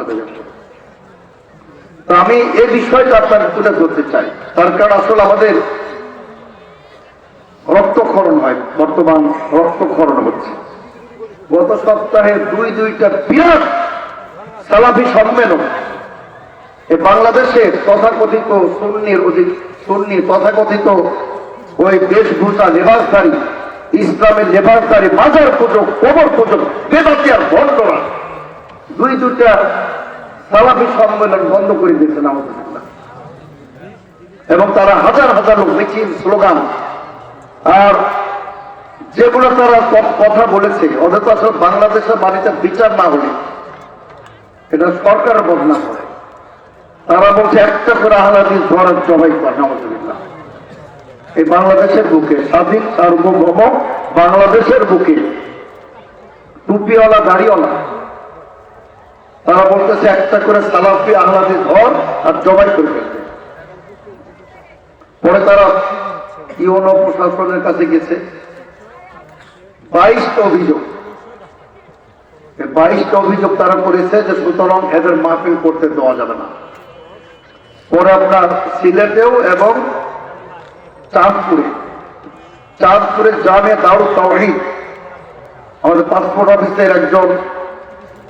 চলে যাবে। তো আমি এই বিষয়টা আপনার তুলে ধরতে চাই, তার কারণ আসলে আমাদের রক্তক্ষরণ হয়, বর্তমান রক্তক্ষরণ হচ্ছে। গত সপ্তাহে দুইটা বিরাট সালাফি সম্মেলন এই বাংলাদেশে তথাকথিত সুন্নি তথাকথিত ওই বেশভূষা লেবাসধারী, ইসলামের লেবাসধারী, মাজার পূজক, কবর পূজক, বেদাতি আর ভণ্ডরা দুইটা সালাফি সম্মেলন বন্ধ করে দিয়েছেন আমাদের। এবং তারা হাজার হাজার লোক মিছিল, স্লোগান আর যেগুলো তারা কথা বলেছে, অথচ আসলে বাংলাদেশের মানুষের বিচার না হলে এটা সরকারের বদনাম করে। তারা বলছে একটা করে আহলে হাদিস ধরার জবাই কর, নাউযুবিল্লাহ। এই বাংলাদেশের বুকে, স্বাধীন সার্বভৌম বাংলাদেশের বুকে টুপিওয়ালা দাড়িওয়ালা তারা বলতেছে একটা করে সালাফি আহলে হাদিস ধর আর জবাই করে ফেলবে। পরে তারা ইউনো প্রশাসনের কাছে গেছে, 22টা অভিযোগ, 22টা অভিযোগ তারা করেছে যে সুতরাং এদের মাহফিল করতে দেওয়া যাবে না। পরে আপনার সিলেটেও এবং চাঁদপুরে জামে দারুত তাওহীদ আমাদের পাসপোর্ট অফিসের একজন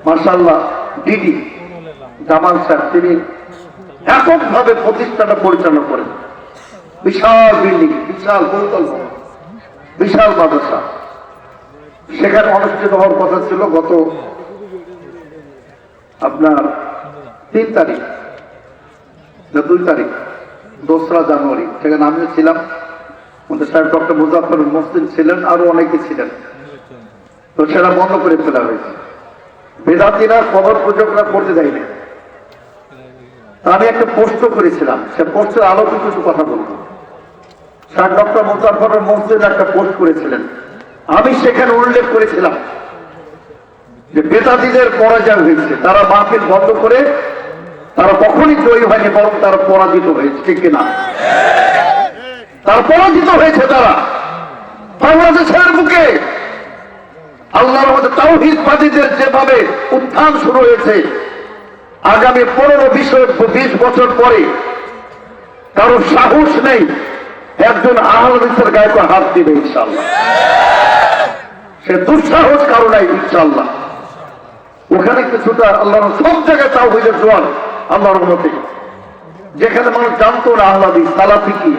মাশাআল্লাহ ডিডি জামাল সাহেব, তিনি এককভাবে প্রতিষ্ঠানটা পরিচালনা করেন। বিশাল বিল্ডিং, বিশাল বহুতল ভবন, বিশাল মাদ্রাসা। সেখানে অনুষ্ঠিত হওয়ার কথা ছিল গত আপনার 3 তারিখ, 2 তারিখ, 2রা জানুয়ারি। সেখানে আমিও ছিলাম, সাহেব ডক্টর মুজাফফর মহসিন ছিলেন, আরো অনেকে ছিলেন। তো সেটা বন্ধ করে ফেলা হয়েছে। বেদাতিরা, কবর পূজকরা করতে দেয়নি। আমি একটা পোস্ট করেছিলাম, সে পোস্টের আলোকে কিছু কথা বলবো। স্যার ডক্টর মুজাফফর মহসিন একটা পোস্ট করেছিলেন, আমি সেখানে উল্লেখ করেছিলাম যে বেদাতিদের পরাজয় হয়েছে, তারা মাহফিল বন্ধ করে তারা কখনই জয়ী হয়নি, বরং তারা পরাজিত হয়েছে। ঠিক কিনা? তারা পরাজিত হয়েছে। তারা বাংলাদেশের বুকে আল্লাহর মধ্যে তাওহীদবাদীদের যেভাবে উত্থান শুরু হয়েছে, আগামী 15-20 বছর পরে কারো সাহস নেই একজন আহলে হাদিসের গায়ে হাত দিবে ইনশাআল্লাহ। সে দুঃসাহস কারো নাই ইনশাআল্লাহ। ওখানে কিছুটা আল্লাহর সব জায়গায় তাওহীদের জোয়ার আল্লাহর রহমতে, যেখানে মানুষ জানতো না আহলে হাদিস সালাফি কি,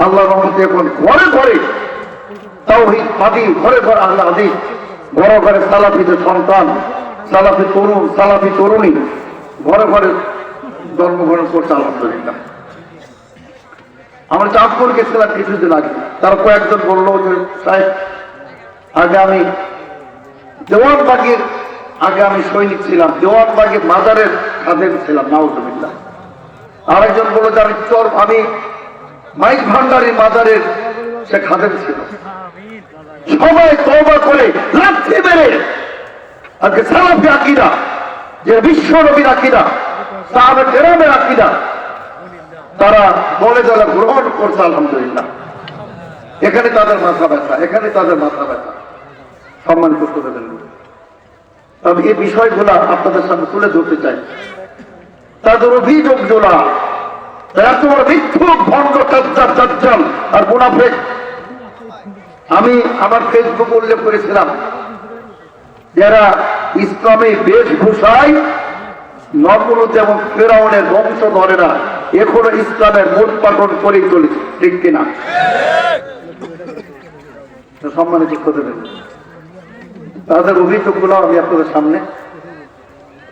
আল্লাহর রহমতে এখন ঘরে ঘরে তাওহীদবাদী, ঘরে ঘরে আহলে হাদিস, ঘরে ঘরে সালাফিদের সন্তান, সালাফি তরুণ, সালাফি তরুণী ঘরে ঘরে জন্মগ্রহণ করছে আলহামদুলিল্লাহ। আমরা চাঁদপুর গেছিলাম কিছুদিন আগে, তারা কয়েকজন বললো যে সাহেব আগে আমি দেওয়ানবাগের, আগে আমি সৈনিক ছিলাম, দেওয়ানবাগের মাজারের খাদেম ছিলাম, নাউযুবিল্লাহ। আরেকজন বললো যে আমি মাইক ভান্ডারী মাজারের সে খাদেম ছিল। সবাই তওবা করে লাথি মেরে আজকে সালাফি আকীদা, যে বিশ্ব নবীর আকীদা, সাহাবা কেরামের আকীদা, তারা বলে যারা গ্রহণ করছে আলহামদুলিল্লাহ। এখানে তাদের মাথা ব্যথা, এখানে তাদের মাথা ব্যথা। সম্মানিত করতে তবে এই বিষয়গুলো আপনাদের সামনে তুলে ধরতে চাই। তাদের অভিযোগ জোলা, এত বড় মিথ্যুক, ভণ্ড, কাজ্জাব, দাজ্জাল আর মুনাফিক। আমি আমার ফেসবুক উল্লেখ করেছিলাম, যারা ইসলামী বেশভূষায় নমরুদ এবং ফেরাউনের বংশধরেরা এখনো ইসলামের মূল পাঠন করে চলেছে। ঠিক কিনা? সম্মানিত করতে দেবেন। তাদের অভিযোগগুলো আমি আপনাদের সামনে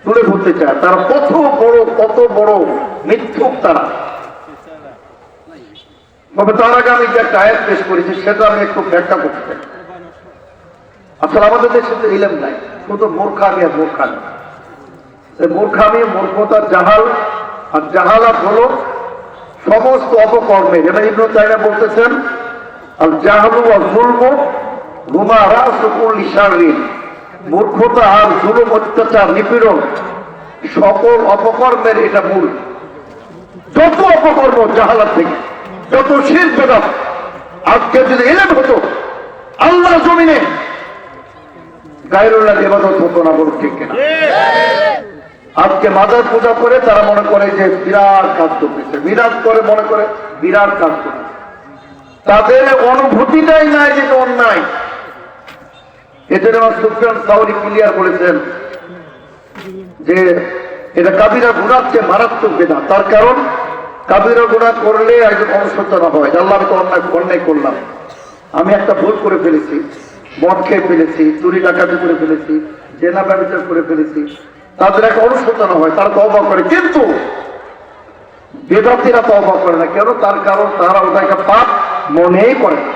তুলে ধরতে চাই। তারা কত বড় মিথ্যুক তারা। তবে তার আগে আমি যে একটা আয়াত পেশ করেছি সেটা আমি একটু ব্যাখ্যা করতে চাই। আসলে আমাদের দেশে তো ইলম নাই, শুধু মূর্খামি আর মূর্খামি। মূর্খামি, মূর্খতা, জাহাল আর জাহালাত হলো সমস্ত অপকর্মে। যেমন ইবনে তাইমিয়া বলতেছেন, আল জাহলু ওয়া যুলমু হুমা রাসু কুল্লি শাররিন। মূর্খতা আর জুলুম, অত্যাচার, নিপীড়ন, সকল অপকর্মের এটা মূল। যত অপকর্ম জাহালাত থেকে, যত শিরক বিদআত, আজকে যদি ইলম হতো আল্লাহর জমিনে গায়রুল্লাহর ইবাদত হতো না। বলুন ঠিক কিনা? আজকে মাজার পূজা করে তারা মনে করে যে বিরাট কাজ করতেছে, মিলাদ করে মনে করে বিরাট কাজ করতেছে। তাদের অনুভূতিটাই নাই যে এটা অন্যায়। এজন্য আমার সুফিয়ান সাউরি ক্লিয়ার বলেছেন যে এটা কাবিরা গুনার চেয়ে মারাত্মক বেদা। তার কারণ কাবিরা গুনাহ করলে একজন অনুশোচনা হয়, আল্লাহ আমি তো অন্যায় করলাম, আমি একটা ভুল করে ফেলেছি, মদ খেয়ে ফেলেছি, চুরি ডাকাতি করে ফেলেছি, জেনা ব্যবচার করে ফেলেছি, তাদের একটা অনুশোচনা হয়, তারা তওবা করে। কিন্তু বেদাতীরা তওবা করে না কেন? তার কারণ তারা ওটাকে পাপ মনেই করে না।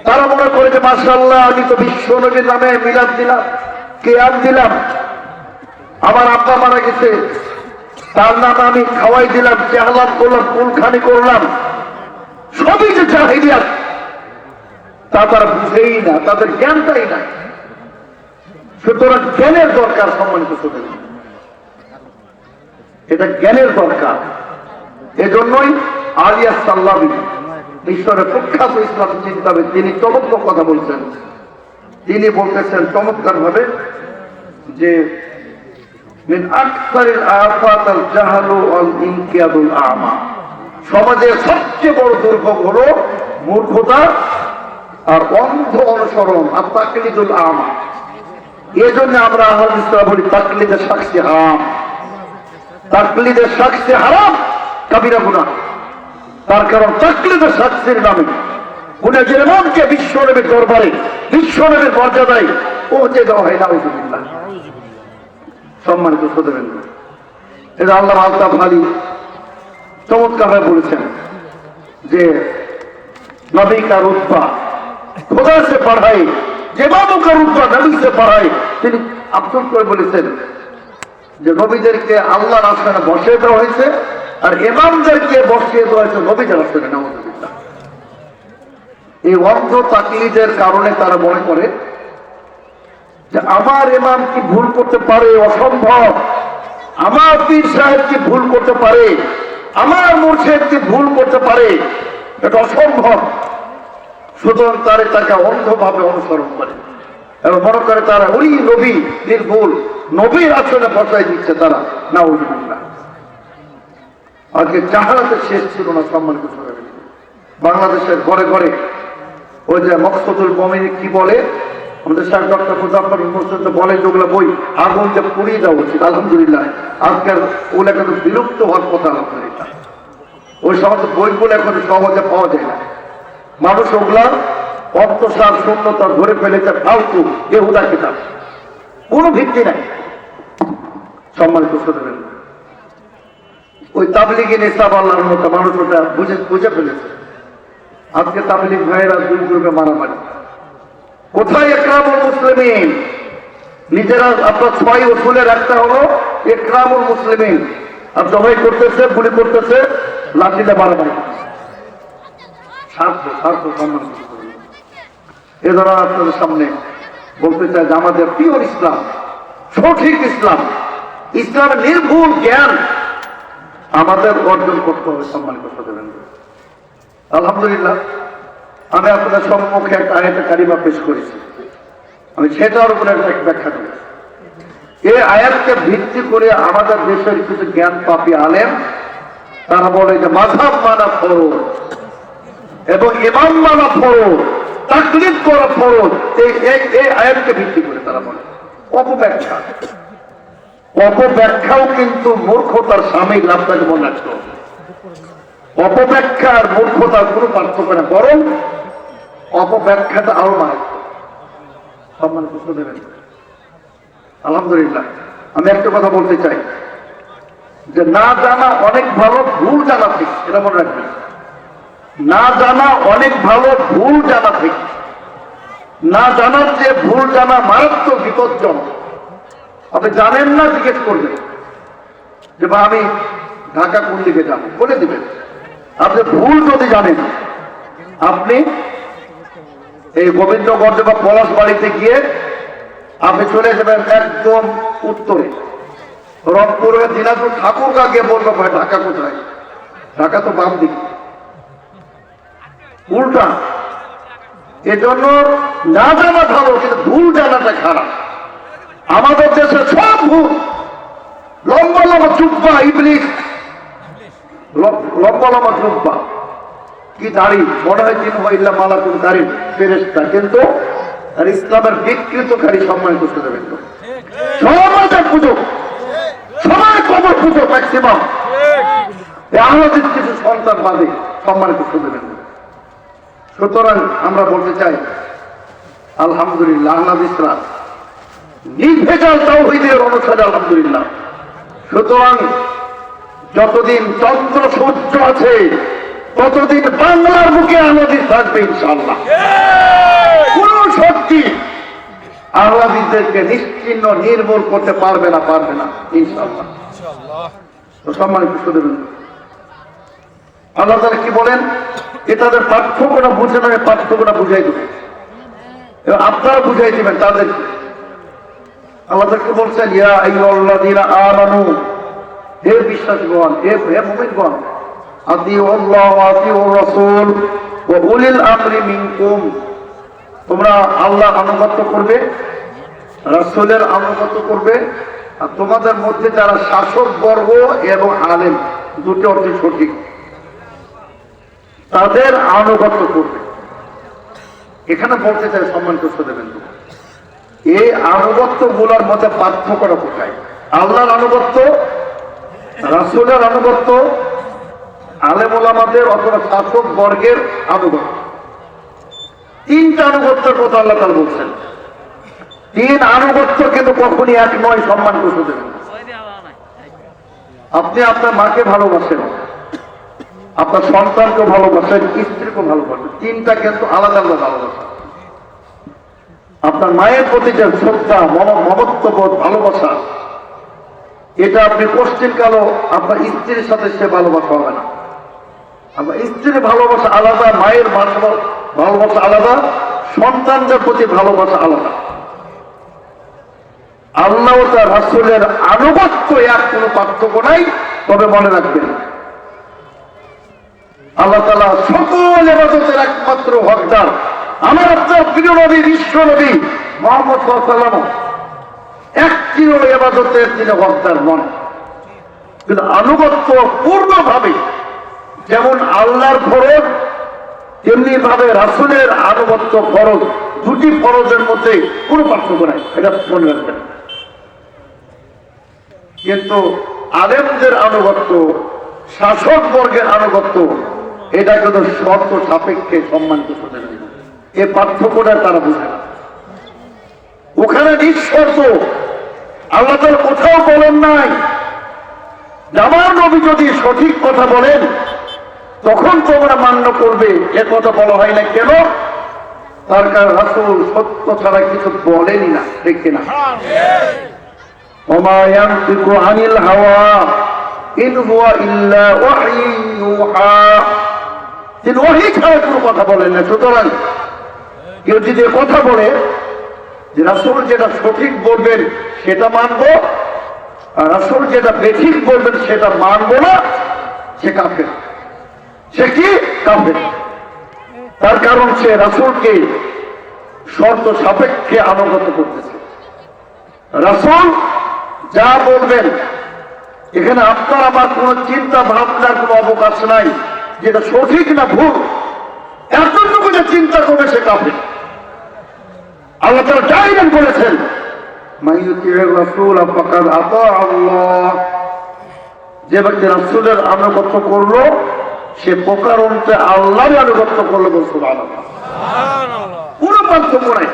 তারা মনে করে যে মাশাআল্লাহ আমি তো বিশ্ব নবীর নামে মিলাদ দিলাম, কিয়াম দিলাম, আমার আব্বা মারা গেছে তার নামে আমি খাওয়াই দিলাম, চেহালাম করলাম, কুলখানি করলাম, সবই যে জাহিলিয়াত তা তারা বুঝেই না, তাদের জ্ঞানটাই নাই। সুতরাং জ্ঞানের দরকার, সম্মানিত শ্রোতা, এটা জ্ঞানের দরকার। এজন্যই আলিয়া সাল্লাবি ঈশ্বরের প্রখ্যাত ইসলাম চিন্তাবিদ, তিনি চমৎকার কথা বলছেন। তিনি বলতেছেন চমৎকার ভাবে যে মিন আকসারিল আফাত আল জাহলু ওয়াল ইনকিয়াদুল আমা, সমাজের সবচেয়ে বড় দুর্ভোগ হলো মূর্খতা আর অন্ধ অনুসরণ আর তাকলিদুল আমা। এজন্য আমরা আহলে ইসলাম বলি তাকলিদের শাখসি হারাম, তাকলিদের শাখসি হারাম, কাবিরা গুনাহ। তার কারণ তাকলিদের শাখসির নামে গুনাহের এমনকে বিশ্বনবীর দরবারে, বিশ্বনবীর মর্যাদায় পৌঁছে দেওয়া হয়। নাউযুবিল্লাহ। সম্মানিত শ্রোতাবৃন্দ, এটা আল্লাহ আলতাফ আলী চমৎকার ভাবে বলেছেন যে নবী কা রুতবা খোদা সে পড়াই, যে বাবু কা রুতবা নবী সে পড়াই। তিনি আফসোস করে বলেছেন যে নবীদেরকে আল্লাহর আসমানে বসিয়ে দেওয়া হয়েছে আর ইমামদেরকে বসিয়ে দেওয়া হয়েছে নবীদের আসমানে। নাউযুবিল্লাহ। এই অন্ধ তাকলিদের কারণে তারা মনে করে যে আমার ইমাম কি ভুল করতে পারে? অসম্ভব। আমার পীর সাহেব কি ভুল করতে পারে? আমার মুর্শিদ কি ভুল করতে পারে? এটা অসম্ভব। সুতরাং তারা তাকে অন্ধভাবে অনুসরণ করে এবং মনে করে তারা ওই নবী নির্ভুল, নবীর আসনে বসাই দিচ্ছে তারা। নাউযুবিল্লাহ। আজকে জাহালাতের শেষ ছিল না। সম্মানিত সবাই, বাংলাদেশের ঘরে ঘরে ওই যে মকসুদুল মুমিন কি বলে, আমাদের সাহেব ডক্টর মুজাফফর হোসেন বলে যেগুলো বই আগুন যে পুড়িয়ে দেওয়া উচিত। আলহামদুলিল্লাহ আজকের ওগুলো এখন বিলুপ্ত হওয়ার কথা। আলহামদুলিল্লাহ ওই সমস্ত বইগুলো এখন সহজে পাওয়া যায় না। মানুষ ওগুলা অন্তঃসার শূন্যতা ধরে ফেলেছে, ফালতু বেহুদা কিতাব, কোনো ভিত্তি নাই। সম্মানিত শ্রোতাবৃন্দ, ওই তাবলিগি নিসাব আল্লাহর মতো মানুষ ওটা বুঝে ফেলেছে। আজকে তাবলিগ ভাইয়েরা দুই গ্রুপে মারামারি। কোথায় ইকরামুল মুসলিমিন? নিজেরা আপনার 6 উসুলের একটা হলো ইকরামুল মুসলিমিন, আর জবাই করতেছে, গুলি করতেছে, লাঠিতে মারামারি। স্বার্থ সম্মান। এ দ্বারা আপনাদের সামনে বলতে চাই যে আমাদের পিওর ইসলাম, সঠিক ইসলাম, ইসলামের নির্ভুল জ্ঞান আমাদের অর্জন করতে হবে। সম্মানিত শ্রোতাবৃন্দ, আলহামদুলিল্লাহ আমি আপনাদের সম্মুখে একটা আয়াতে কারিমা পেশ করেছি। আমি সেটার উপরে একটা ব্যাখ্যা করি। এই আয়াতকে ভিত্তি করে আমাদের দেশের কিছু জ্ঞান পাপী আলেম তারা বলে যে মাযহাব মানা ফরজ এবং ইমাম মানা ফরজ, তাকলিদ করা ফরজ। এই আয়াতকে ভিত্তি করে তারা বলে অপব্যাখ্যা। অপব্যাখ্যাও কিন্তু মূর্খতার সামিল, আপনাকে মনে রাখতে হবে। অপব্যাখ্যা আর মূর্খতার কোনো পার্থক্য না, বরং অপব্যাখ্যাটা আরো মারাত্মক। সম্মান প্রশ্ন দেবেন। আলহামদুলিল্লাহ আমি একটা কথা বলতে চাই যে না জানা অনেক ভালো, ভুল জানা ঠিক, এটা মনে রাখবেন। না জানা অনেক ভালো, ভুল জানা ঠিক। না জানার চেয়ে ভুল জানা মারাত্মক বিপজ্জনক। আপনি জানেন না, জিজ্ঞেস করবেন যে বা আমি ঢাকা কোন দিকে যাবো, বলে দিবেন। আপনি ভুল যদি জানেন, আপনি এই গোবিন্দগঞ্জ বা পলাশ বাড়িতে গিয়ে আপনি চলে যাবেন একদম উত্তরে, রংপুরের দিনাজপুর ঠাকুরগা গিয়ে বলবো ভাই ঢাকা কোথায়? ঢাকা তো বাম দিকে, উল্টা। এজন্য না জানা ভালো, কিন্তু ভুল জানাটা খারাপ। আমাদের দেশে সব ভুল, জুব্বা ইবলিস, লম্বা লম্বা জুব্বা, কি দাড়ি, মনে হয় তিনি ইল্লা মালাকুল কারীম, ফেরেশতা, কিন্তু আর ইসলামের বিকৃতকারী সম্মান করতে দেবেন তো সমাজের পুজো, সবাই কবর পুজো ম্যাক্সিমাম, আহলাদিস কিছু সন্তান বাদে সম্মান করতে দেবেন। সুতরাং আমরা বলতে চাই আলহামদুলিল্লাহ আহলাদিসরা নির্ভেজাল তাওহীদের অনুসারে আলহামদুলিল্লাহ। সুতরাং যতদিন চন্দ্র সূর্য আছে ততদিন বাংলার বুকে আহলাদিস থাকবে ইনশাআল্লাহ। কোন শক্তি আহলাদিসদেরকে নিশ্চিহ্ন নির্মূল করতে পারবে না ইনশাআল্লাহ। তো সম্মানিত সুধীবৃন্দ, আল্লাহ তাআলা কি বলেন, তাদের পার্থক্যটা বুঝে নয়, পার্থক্যটা বুঝাই দেবেন এবং আপনারা বুঝাই দিবেন তাদেরকে। আল্লাহ তাআলা বলছেন, ইয়া আইয়ুহাল্লাযীনা আমানু, হে বিশ্বাসীগণ, হে মুমিনগণ, আতিউল্লাহ ওয়া আতিউর রাসূল ওয়া উলিল আমরি মিনকুম, তোমরা আল্লাহর আনুগত্য করবে, রাসূলের আনুগত্য করবে, আর তোমাদের মধ্যে যারা শাসক বর্গ এবং আলেম, দুটো অর্থ সঠিক, তাদের আনুগত্য করবে। এখানে বলতে চাই সম্মান করতে দেবেন, এই আনুগত্য গুলোর মধ্যে পার্থক্যটা কোথায়? আল্লাহর আনুগত্য, রাসূলের আনুগত্য, আলেম ওলামাদের অথবা শাসক বর্গের আনুগত্য, তিনটা আনুগত্যের কথা আল্লাহ তাআলা বলছেন। তিন আনুগত্য কিন্তু কখনই এক নয়, সম্মান করতে দেবেন। আপনি আপনার মাকে ভালোবাসেন, আপনার সন্তানকে ভালোবাসেন, স্ত্রীকে ভালোবাসেন, তিনটা কিন্তু আলাদা আলাদা ভালোবাসা। আপনার মায়ের প্রতি যে শ্রদ্ধা, মমত্ববোধ, ভালোবাসা, এটা আপনি পশ্চিমকালও আপনার স্ত্রীর সাথে সে ভালোবাসা হবে না। আপনার স্ত্রীর ভালোবাসা আলাদা, মায়ের ভালোবাসা আলাদা, সন্তানদের প্রতি ভালোবাসা আলাদা। আল্লাহ ও তার রাসূলের আনুগত্য এক, কোনো পার্থক্য নাই। তবে মনে রাখবেন, আল্লাহ তাআলা সকল ইবাদতের একমাত্র হকদার আমার আপনার প্রিয় নবী, বিশ্ব নবী মুহাম্মদ সাল্লাল্লাহু আলাইহি ওয়াসাল্লাম। একটি ইবাদতের তিনি হকদার নন, কিন্তু আনুগত্য পূর্ণভাবে যেমন আল্লাহর ফরজ, তেমনি ভাবে রাসূলের আনুগত্য ফরজ। দুটি ফরজের মধ্যে কোনো পার্থক্য নাই, এটা মনে রাখবেন। কিন্তু আলেমদের আনুগত্য, শাসক বর্গের আনুগত্য, এটা কিন্তু শর্ত সাপেক্ষে সম্মান করতে হবে। এই পার্থক্যটা তারা বুঝে না। ওখানে নিঃশর্ত আল্লাহ তাআলা কোথাও বলেন নাই আমার নবী যদি সঠিক কথা বলেন তখন তোমরা মান্য করবে, এ কথা বলা হয় না। কেন? তার কারণ রাসূল সত্য ছাড়া কিছু বলেনি না, ঠিক কিনা? ওমা ইয়ানতিকু আনিল হাওয়া ইন হুয়া ইল্লা ওয়াহয়ুন ইউহা, তিনি ওহী ছাড়া কোনো কথা বলেন না। সুতরাং কেউ যদি কথা বলে যে রাসূল যেটা সঠিক বলবেন সেটা মানবো, আর রাসূল যেটা বেঠিক বলবেন সেটা মানবো না, সে কাফের। সে কি? কাফের। তার কারণ সে রাসূলকে শর্ত সাপেক্ষে আনুগত্য করতেছে। রাসূল যা বলবেন এখানে আপনার আমার কোন চিন্তা ভাবনার কোনো অবকাশ নাই, যেটা সঠিক না ভুল এতটুকু যে চিন্তা করবে সে কাফের। আল্লাহ তাআলা ডাইরেক্ট বলেছেন, মাইয়ুতির রাসূল ফাকাদ আতা আল্লাহ, যে ব্যক্তি রাসূলের আনুগত্য করলো সে প্রকারান্তে আল্লাহর আনুগত্য করলো। সুবহানাল্লাহ, কোনো পার্থক্য নাই।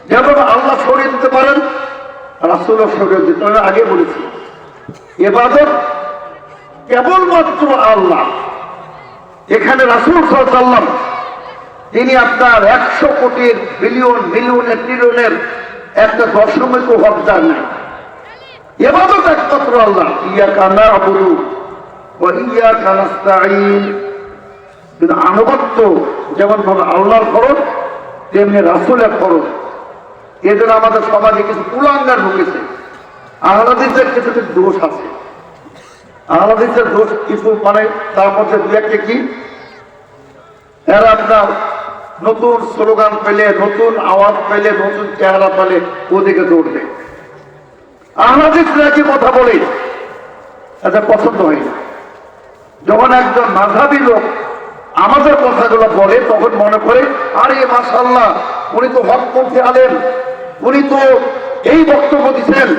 যেমন আল্লাহ সরিয়ে দিতে পারেন, রাসূলও সরিয়ে দিতে পারেন। আগে বলেছি ইবাদত কেবলমাত্র আল্লাহ। এখানে রাসূল সাল্লাল্লাহু আলাইহি ওয়াসাল্লাম তিনি আপনার 100 কোটির বিলিয়ন মিলিয়নের ট্রিলিয়নের একটা দশমিক হকদার নাই। ইবাদত একমাত্র আল্লাহ। ইয়াকা না'বুদু ওয়া ইয়াকা নাস্তাঈন। কিন্তু আনুগত্য যেমন ভাবে আল্লাহর ফরজ তেমনি রাসূলের ফরজ। এজন্য আমাদের সমাজে কিছু কুলাঙ্গার ঢুকেছে। আহলাদিসের কিছু দোষ আছে। আহলাদিসের দোষ কিছু, মানে তার মধ্যে দু একটা কি, এরা আপনার নতুন স্লোগান পেলে, নতুন আওয়াজ পেলে, নতুন চেহারা পেলে ওদিকে দৌড়বে। আহলাদিসরা কি কথা বলে তাদের পছন্দ হয় না। যখন একজন মাযহাবী লোক আমাদের কথাগুলো বলে তখন মনে করে আরে মাশাআল্লাহ উনি তো হকপন্থী আলেম, উনি তো এই বক্তব্য দিচ্ছেন,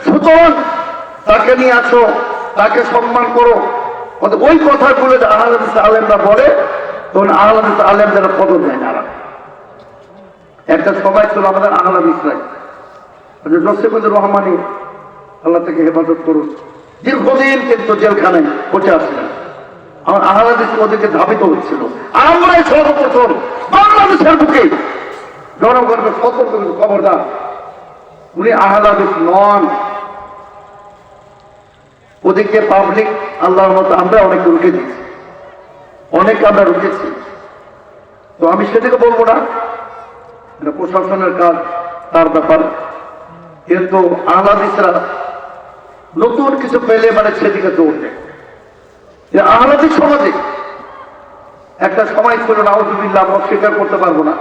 সুতরাং তাকে নিয়ে আসো, তাকে সম্মান করো। ওই কথাগুলো যে আহলে হাদিস আলেমরা বলে তখন আহলে হাদিস আলেমদের কদর দেয় না। একটা সময় ছিল আমাদের আহলে হাদিসরা, জসিমুদ্দিন রহমানী আল্লাহ থেকে হেফাজত করুন, দীর্ঘদিন কিন্তু জেলখানায় বসে আসছিলেন। আমার আহলে হাদিস ওদেরকে ধাবিত হচ্ছিল। আমরাই সর্বপ্রথম বাংলাদেশের বুকে জনগণকে সতর্ক করে খবরদার, উনি আহলে হাদিস নন। ওদিকে পাবলিক আল্লাহর মতো আমরা অনেকে রুখে দিচ্ছি, অনেকে আমরা রুখেছি। তো আমি সেদিকে বলবো না, এটা প্রশাসনের কাজ, তার ব্যাপার। কিন্তু আহলে হাদিসরা নতুন কিছু পেলে মানে সেদিকে দৌড় দেয়। আহলে হাদিস সমাজে একটা সময় ছিল, নাউযুবিল্লাহ, আমরা অস্বীকার করতে পারবো না,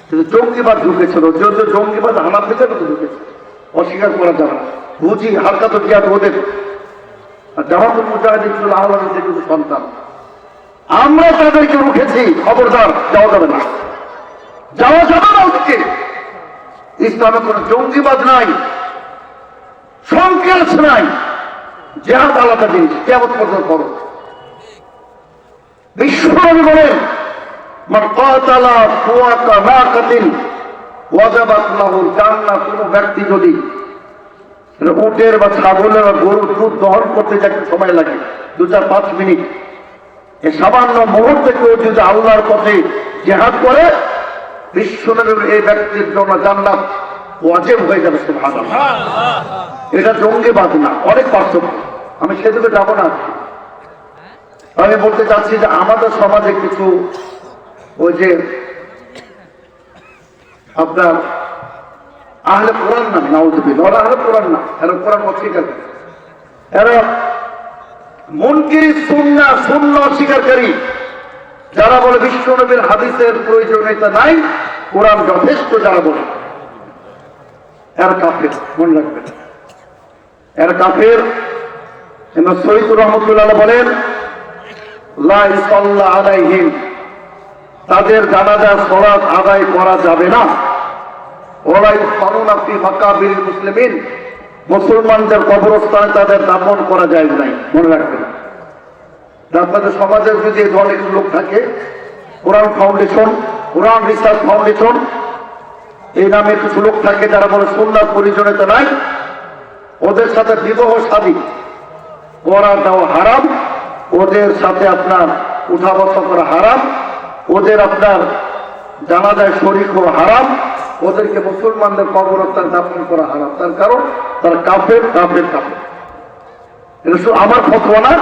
কিন্তু জঙ্গিবাদ ঢুকেছিল। যে জঙ্গিবাদ হানাফিদের মতো ঢুকেছে, অস্বীকার করা যাবে না। বুঝি হালকা তো জিয়াদ ওদের, আর জামাতুল মুজাহিদিন ছিল আহলে হাদিসের কিছু সন্তান। আমরা তাদেরকে রুখেছি, খবরদার যাওয়া যাবে না, যাওয়া যাবে না ওদিকে। ইসলামে কোনো জঙ্গিবাদ নাই, সংকেত নাই, জিহাদ আলাদা জিনিস, কিয়ামত পর্যন্ত করো। বিশ্বনবী বলেন মান কাতালা ফুয়াতা নাকাতিন ওয়াজাবাত লাহুল জান্নাহ, কোন ব্যক্তি যদি উটের বা ছাগলের বা গরুর দুধ দহন করতে যাতে সময় লাগে 2-4-5 মিনিট, এই সামান্য মুহূর্তে কেউ যদি আল্লাহর পথে জিহাদ করে, বিশ্বনবীর এই ব্যক্তির জন্য জান্নাত ওয়াজিব হয়ে যাবে। সুবহানাল্লাহ। এটা জঙ্গিবাদ না, অনেক পার্থক্য। আমি সেদিকে যাবো না। আমি বলতে চাচ্ছি যে আমাদের সমাজে কিছু ওই যে আপনার আহলে কোরআন নামে, নাউযুবিল্লাহ, ওরা আহলে কোরআন না, এরা কোরআন অস্বীকার করে, এরা মুনকির সুন্নাহ, সুন্নাহ অস্বীকারী, যারা বলে বিশ্বনবীর হাদিসের প্রয়োজনীয়তা নাই, কোরআন যথেষ্ট, যারা বলে এরা কাফের। মনে রাখবেন, এরা কাফের। ইমাম শহীদ রহমতুল্লাহ বলেন লা ইসাল্লা আলাইহিম, তাদের জানাজা সালাত আদায় করা যাবে না। ওয়া ইউসাল্লুনা ফি মাকাবিরিল মুসলিমিন, মুসলমানদের কবরস্থানে তাদের দাফন করা যায় নাই। মনে রাখবেন, আপনাদের সমাজের যদি এই ধরনের লোক থাকে, কোরআন ফাউন্ডেশন, কোরআন রিসার্চ ফাউন্ডেশন এই নামে কিছু লোক থাকে যারা বলে সুন্নাহর প্রয়োজনীয়তা নাই, ওদের সাথে বিবাহ শাদী করা দেওয়া হারাম, ওদের সাথে আপনার উঠা বসা করা হারাম, ওদের আপনার জানাজায় শরীক হওয়া হারাম, ওদেরকে মুসলমানদের কবরস্থানে দাফন করা হারাম। তার কারণ তারা কাফের, কাফের, কাফের। এটা শুধু আমার ফতোয়া না,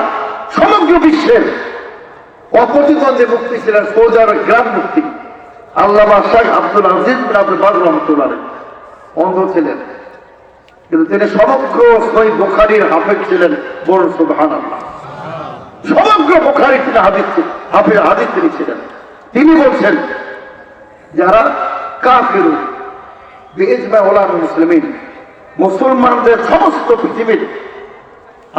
সমগ্র বিশ্বের অপ্রতিদ্বন্দ্বী মুফতি ছিলেন সৌদি আরবের গ্রাম মুফতি আল্লামা শেখ আব্দুল আজিজ বিন আব্দুল বার রহমাতুল্লাহ আলাইহি। অন্ধ ছিলেন, কিন্তু তিনি সমগ্র সহিহ বুখারীর হাফেজ ছিলেন। বলুন সুবহানাল্লাহ। সমগ্র বুখারী তিনি হাদিস তিনি ছিলেন। তিনি বলছেন যারা কাফির বিইজমা উলামা মুসলিমিন, মুসলমানদের সমস্ত পৃথিবীর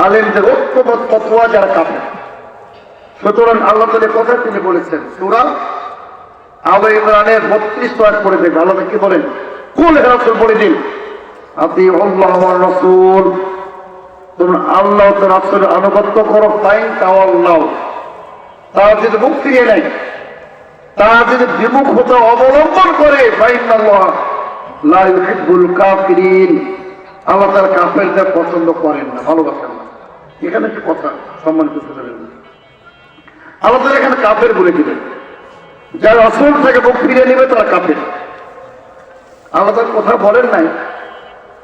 আলেমদের ঐক্যমত ফতোয়া যারা কাফের। সুতরাং আল্লাহ তাআলা কথা তিনি বলেছেন সূরা আলে ইমরানের 32 আয়াত পড়ে দেখবেন। আল্লাহ কি বলেন? কুল হে রাসূল বলে দিন আতিউল্লাহ ওয়ার রাসূল, তোমরা আল্লাহ ও রাসূলের আনুগত্য করো। ফাইন তাওয়াল্লাহ, তারা যদি মুখ ফিরিয়ে নেয়, তারা যদি বিমুখতা অবলম্বন করে, ফাইনাল্লাহ লা ইউহিব্বুল কাফিরিন, আল্লাহ তাআলা কাফেরদের পছন্দ করেন না, ভালোবাসেন না। এখানে কি কথা সম্মানিত শ্রোতাবৃন্দ, আল্লাহ তাআলা এখানে কাফের বলে দিলেন। যারা রাসূল থেকে মুখ ফিরিয়ে নেবে তারা কাফের। আল্লাহ তাআলা কথা বলেন নাই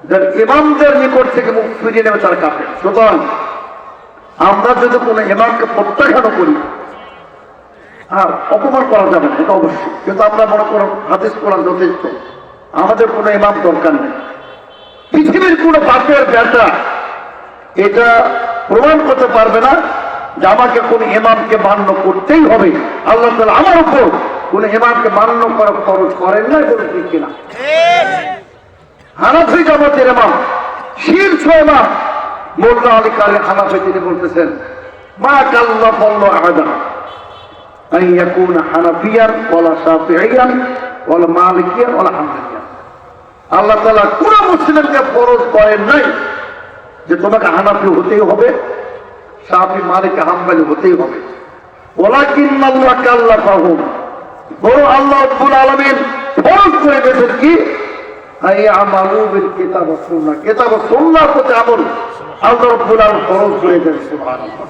যারা ইমামদের নিকট থেকে মুখ ফিরিয়ে নেবে তারা কাফের। সুতরাং আমরা যদি কোনো ইমামকে প্রত্যাখ্যান করি, আর অপমান করা যাবে না, এটা অবশ্যই। কিন্তু আমরা মনে করো হাদিস কোরআন যথেষ্ট, আমাদের কোনো ইমাম দরকার নেই। পৃথিবীর কোনো বাপের বেটা এটা প্রমাণ করতে পারবে না যে আমাকে কোন ইমামকে মান্য করতেই হবে। আল্লাহ তাআলা আমার উপর কোন ইমামকে মান্য করা ফরজ করেন না, বলে ঠিক কিনা? হানাফি জামাতের ইমাম, শীর্ষ ইমাম মোল্লা আলী কারি হানাফি তিনি বলতেছেন মা কাল্লাফাল্লাহু আহাদা আন ইয়াকুনা হানাফিয়ান ওয়ালা শাফিঈয়ান ওয়ালা মালিকিয়ান ওয়ালা হাম্বলিয়ান। আল্লাহ তাআলা কোন মুসলিমকে ফরজ করেন নাই যে তোমাকে হানাফি হতেই হবে, শাফি মালিক হাম্বলি হতেই হবে। ওয়ালাকিন্নাল্লাহ কাল্লাফাহুম, বরং আল্লাহ রাব্বুল আলামিন ফরজ করে দিয়েছেন কি আইয়ামালু বিল কিতাব ওয়াস সুন্নাহ, কিতাব ওয়াস সুন্নাহর প্রতি আমল আল্লাহ রাব্বুল আলামিন ফরজ করে দিয়েছেন। সুবহানাল্লাহ।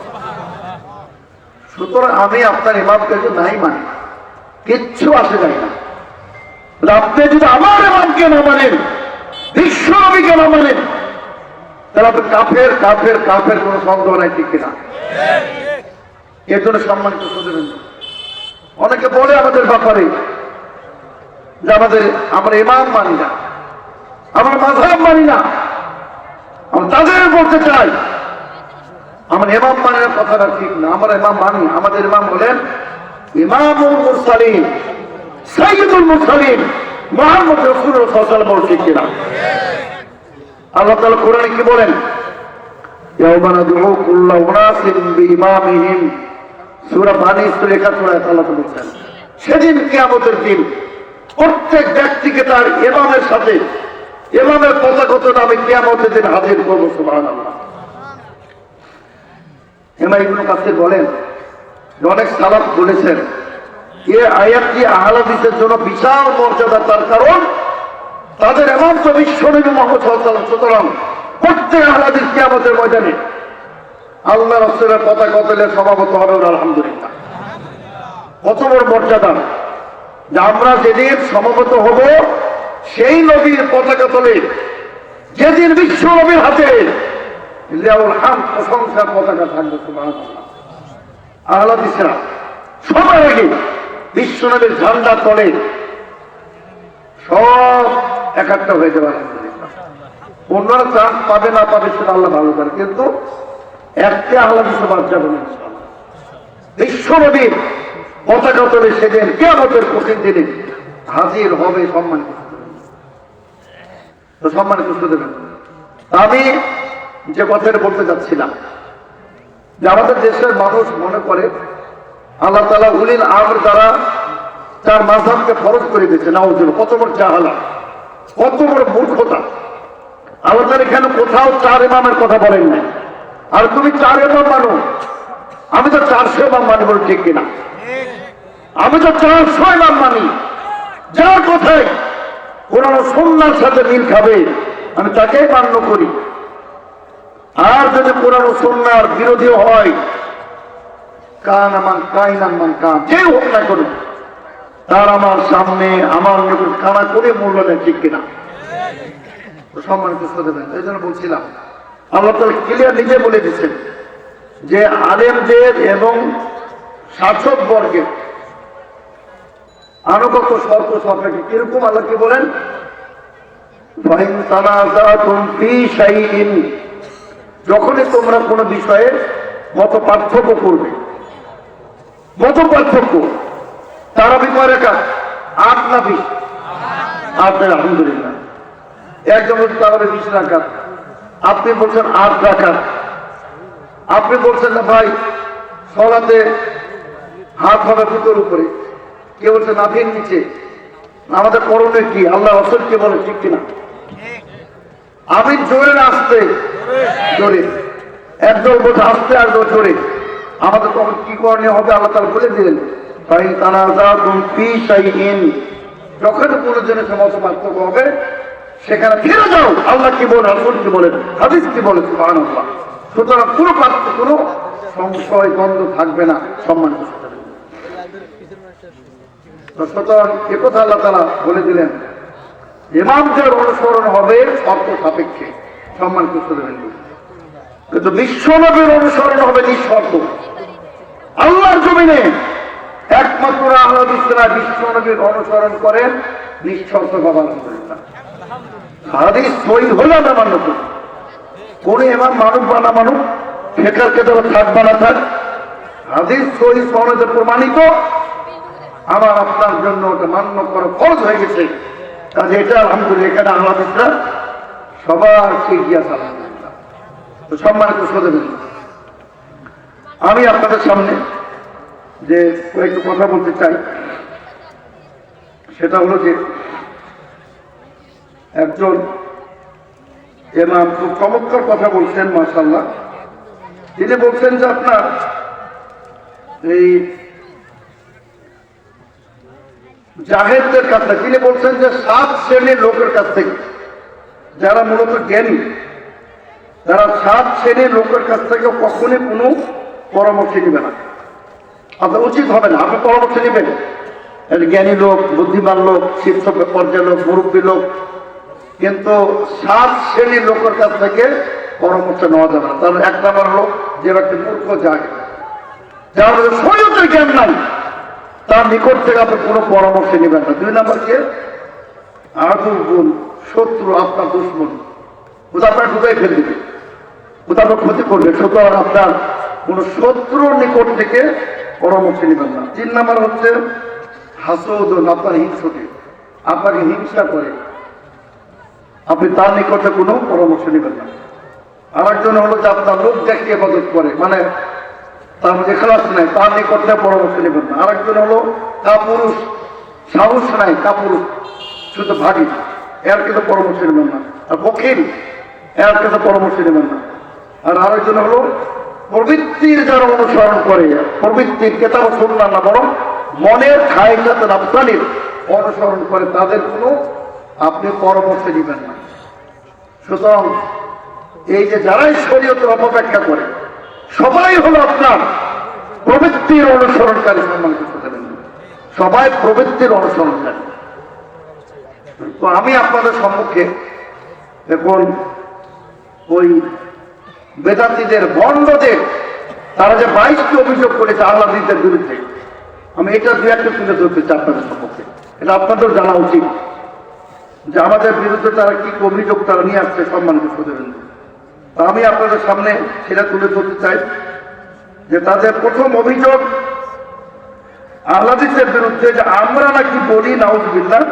সুতরাং আমি আপনার ইমামকে যদি নাই মানি কিচ্ছু আসে যায় না। আপনি যদি আমার ইমামকে না মানেন, বিশ্ব নবীকে না মানেন, তাহলে আপনি কাফের কাফের কাফের কোনো সন্দেহ নাই, ঠিক কিনা? এর জন্য সম্মানিত শুনবেন, অনেকে বলে আমাদের ব্যাপারে যে আমরা ইমাম মানি না, আমরা মাযহাব মানি না। আমরা তাদের বলতে চাই আমরা ইমাম মানের কথাটা ঠিক না। আমরা ইমাম মানি, আমাদের ইমাম হলেন ইমামুল মুরসালিন, সাইয়্যিদুল মুরসালিন মুহাম্মদ রাসূলুল্লাহ সাল্লাল্লাহু আলাইহি ওয়াসাল্লাম, ঠিক কিনা? আল্লাহ তাআলা কোরআনে কি বলেন? ইয়াওমা নাদউ কুল্লা উনাসিন বিইমামিহিম, সূরা বানী ইসরাঈল ৭১ আয়াত আল্লাহ বলেছেন সেদিন কিয়ামতের দিন প্রত্যেক ব্যক্তিকে তার ইমামের সাথে ইমামের পতাকাতে আমি কিয়ামতের দিন হাজির করব। সুবহানাল্লাহ। ইমাম ইবনে কাসির বলেন যে অনেক সালাফ বলেছেন এই আয়াতটি আহলে হাদিসের জন্য বিশাল মর্যাদা, তার কারণ তাদের ইমাম তো বিশ্বনবী মুহাম্মদ সাল্লাল্লাহু আলাইহি ওয়াসাল্লাম। সুতরাং প্রত্যেক আহলে হাদিস কিয়ামতের ময়দানে আল্লাহ রাসূলের পতাকা তলে সমাবেত হবে। আলহামদুলিল্লাহ, কত বড় মর্যাদা যে আমরা যেদিন সমবেত হব সেই নবীর পতাকা তলে, যেদিন বিশ্ব নবীর হাতে লিয়াউল হামদ প্রশংসার পতাকা থাকবে। সুবহানাল্লাহ। আহলে হাদিসরা সবার আগে বিশ্ব নবীর ঝান্ডা তলে সব একাত্তর হয়ে যাবে। আলহামদুলিল্লাহ। অন্যরা চান্স পাবে না পাবে সেটা আল্লাহ ভালো করে, কিন্তু একটা আহলে হাদিস বাদ যাবে না ইনশাআল্লাহ। বিশ্ব নবীর পতাকা তলে সেদিন কিয়ামতের কঠিন দিনে হাজির হবে। সম্মানিত দেবেন। আমি যে কথাটা বলতে যাচ্ছিলাম যে আমাদের দেশের মানুষ মনে করে আল্লাহ তাআলা উলিল আমর দ্বারা তার মাযহাবকে ফরজ করে দিয়েছে। নাউজুবিল্লাহ, কত বড় জাহালা, কত বড় মূর্খতা। আল্লাহ তাআলা এখানে কোথাও 4 ইমামের কথা বলেন নাই। আর তুমি 4 ইমাম মানো, আমি তো 400 ইমাম মানি, বল ঠিক কিনা? আমি তো 400 ইমাম মানি। যার কথায় কোরআন ও সুন্নাহর সাথে মিল খাবে আমি তাকেই মান্য করি। আর যদি কোরআন ও সুন্নাহর বিরোধী হয়, কান আমার কাইনান মান কান, যে হোক না করুন, তার আমার সামনে আমার নিকট কানা করে মূল্য নেই, ঠিক কিনা? সম্মানিত শ্রোতা, এই জন্য বলছিলাম আল্লাহ তাআলা ক্লিয়ার নিজে বলে দিচ্ছেন যে আলেমদের এবং শাসক বর্গের আনুগত্য শর্ত সাপেক্ষে কিরকম আল্লাহ কি বলেন? ফাইন তানাযাতুম ফী শাইইন, যখনই তোমরা কোনো বিষয়ে মত পার্থক্য করবে, মত পার্থক্য তারাবি কয় রাকাত? 8 না 20? 8। আলহামদুলিল্লাহ। একজন বলছে তারাবি 20 রাকাত, আপনি বলছেন 8 রাকাত। আপনি বলছেন না ভাই সালাতে হাত হবে বুকের উপরে, কে বলছে নাভির নিচে। আমাদের করণীয় কি? আল্লাহ রাসূল কি বলে, ঠিক কিনা? আমি জোরে না আসতে? জোরে। একদল বলছে আসতে, আর জোরে। আমাদের তখন কি করণীয় হবে আল্লাহ তাআলা বলে দিলেন, ফাইন তানাযাতুম ফী শাইইন, যখন কোনো জিনিসের মত পার্থক্য হবে সেখানে ফিরে যাও। আল্লাহ কি বলেন, রাসূল কি বলেন, হাদিস কি বলে। সুবহানাল্লাহ। সুতরাং কোনো পার্থক্য, কোনো সংশয় দ্বন্দ্ব থাকবে না। সম্মানিত সুতরাং একথা আল্লাহ তাআলা বলে দিলেন ইমামদের অনুসরণ হবে শর্ত সাপেক্ষে। সম্মানিত শ্রোতাবৃন্দ, কিন্তু বিশ্বনবীর অনুসরণ হবে নিঃশর্ত। আল্লাহর জমিনে একমাত্র আহলে হাদিসরা বিশ্বনবীর অনুসরণ করেন নিঃশর্ত ভাবে। আলহামদুলিল্লাহ। হাদিস সহিহ হলে আমরা মান্য করি। কোন ইমাম মানুক বা না মানুক, ফেকার কেতাব থাক বা না থাক, হাদিস সহিহ সনদে প্রমাণিত, আমার আপনার জন্য ওটা মান্য করা ফরজ হয়ে গেছে। কাজে এটা আলহামদুলিল্লাহ এখানে আহলে হাদিসরা সবার এগিয়ে আছে। আলহামদুলিল্লাহ। তো সম্মানিত শ্রোতাবৃন্দ, আমি আপনাদের সামনে যে কয়েকটু কথা বলতে চাই সেটা হলো যে একজন ইমাম খুব চমৎকার কথা বলছেন, মাশাআল্লাহ। তিনি বলছেন যে আপনার এই জাহেদদের কাছ থেকে, তিনি বলছেন যে 7 শ্রেণীর লোকের কাছ থেকে, যারা মূলত জ্ঞানী, তারা 7 শ্রেণীর লোকের কাছ থেকে কখনই কোনো পরামর্শ নেবে না। আপনার উচিত হবে না, আপনি পরামর্শ নেবেন জ্ঞানী লোক, বুদ্ধিমান লোক, শীর্ষ পর্যায়ের লোক, মুরব্বী লোক, কিন্তু 7 শ্রেণীর লোকের কাছ থেকে পরামর্শ নেওয়া যাবে না। তার এক নাম্বার হলো যে ব্যক্তি মূর্খ যায়, যার শরীয়তের জ্ঞান নাই, তার নিকট থেকে আপনি কোনো পরামর্শ নেবেন না। 2 নাম্বার কে আদুগুন, শত্রু, আপনার দুশ্মন, ওটা আপনার ঢুকাই ফেল দিবে, ওটা আপনার ক্ষতি করবে। সুতরাং আপনার কোন শত্রুর নিকট থেকে পরামর্শ নেবেন না। 3 নাম্বার হচ্ছে হাসুদুন, আপনার হিংসুটে, আপনাকে হিংসা করে, আপনি তার নিকটে কোনো পরামর্শ নেবেন না। আর একজন হলো যে আপনার লোক দেখে ইবাদত করে, মানে তার মধ্যে ইখলাস নাই, তার নিকটে পরামর্শ নেবেন না। আর একজন হলো কাপুরুষ, সাহস নাই, কাপুরুষ, শুধু ভাগি, এর কিন্তু পরামর্শ নেবেন না। আর বখিল, এর কিন্তু পরামর্শ নেবেন না। আর আরেকজন হলো প্রবৃত্তির যারা অনুসরণ করে, প্রবৃত্তির কেতাব শুনলাম না, বরং মনের খায়সাত নাফসানির অনুসরণ করে, তাদের কোনো আপনি পরামর্শ দিবেন না। সুতরাং এই যে যারাই শরীয়তের অপব্যাখ্যা করে, সবাই হলো আপনার প্রবৃত্তির অনুসরণকারী, সম্মানিত শ্রোতাবৃন্দ, সবাই প্রবৃত্তির অনুসরণকারী। তো আমি আপনাদের সম্মুখে এখন ওই বেদাতীদের, ভণ্ডদের, তারা যে 22টি অভিযোগ করেছে আহলাদিসদের বিরুদ্ধে, আমি এটা 2-1টা তুলে ধরতে চাই আপনাদের সম্মুখে। এটা আপনাদের জানা উচিত যে আমাদের বিরুদ্ধে তারা কি অভিযোগ তারা নিয়ে আসছে, সম্মানিত শ্রোতাবৃন্দ। তা আমি আপনাদের সামনে সেটা তুলে ধরতে চাই যে তাদের প্রথম অভিযোগ আহলাদিসের বিরুদ্ধে যে আমরা নাকি বলি নাউজুবিল্লাহ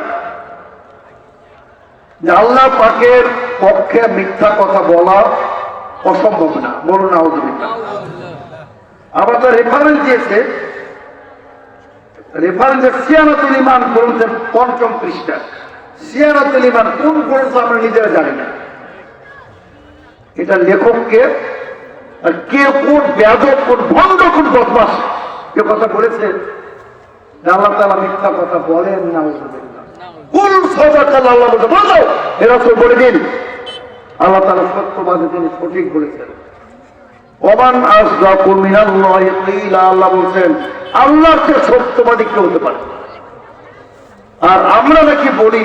যে আল্লাহ পাকের পক্ষে মিথ্যা কথা বলা অসম্ভব না, বলুন নাউজুবিল্লাহ। আবার তার রেফারেন্স দিয়েছে, রেফারেন্সের সিয়ানাতুল ঈমান গ্রন্থের 5ম পৃষ্ঠা। সিয়ানাতুল ঈমান কোন গ্রন্থ আমরা নিজেরা জানি না, এটা লেখককে, আর কে কোন বেয়াদব, কোন ভণ্ড, কোন বদমাশ এ কথা বলেছে যে আল্লাহ তাআলা মিথ্যা কথা বলেন না। কুল সাদাকাল্লাহ, আল্লাহ বলতে বলো, এরা তো বলে দিন আল্লাহ তাআলা সত্যবাদী, তিনি সঠিক বলেছেন। ওমান আসদাকু মিনাল্লাহি কিলা, আল্লাহ বলছেন আল্লাহর চেয়ে সত্যবাদী কে হতে পারে। আর আমরা নাকি বলি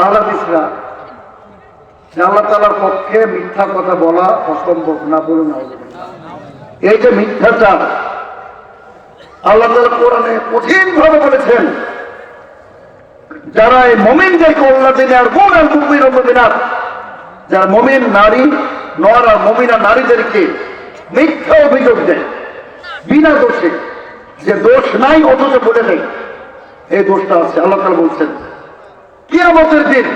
আহলাদিসরা যে আল্লাহ তাআলার পক্ষে মিথ্যা কথা বলা অসম্ভব না, বলুন না। এই যে মিথ্যাচার, আল্লাহ তাআলা কোরআনে কঠিন ভাবে বলেছেন, যারা এই মুমিনদের কল্যাণে আর গুণ আর মুমিন মুমিনাত, যারা মুমিন নারী নর আর মুমিনা নারীদেরকে মিথ্যা অভিযোগ দেয় বিনা দোষে, যে দোষ নাই অথচ বলে নেই এই দোষটা আছে, আল্লাহ তাআলা বলছেন কিয়ামতের দিন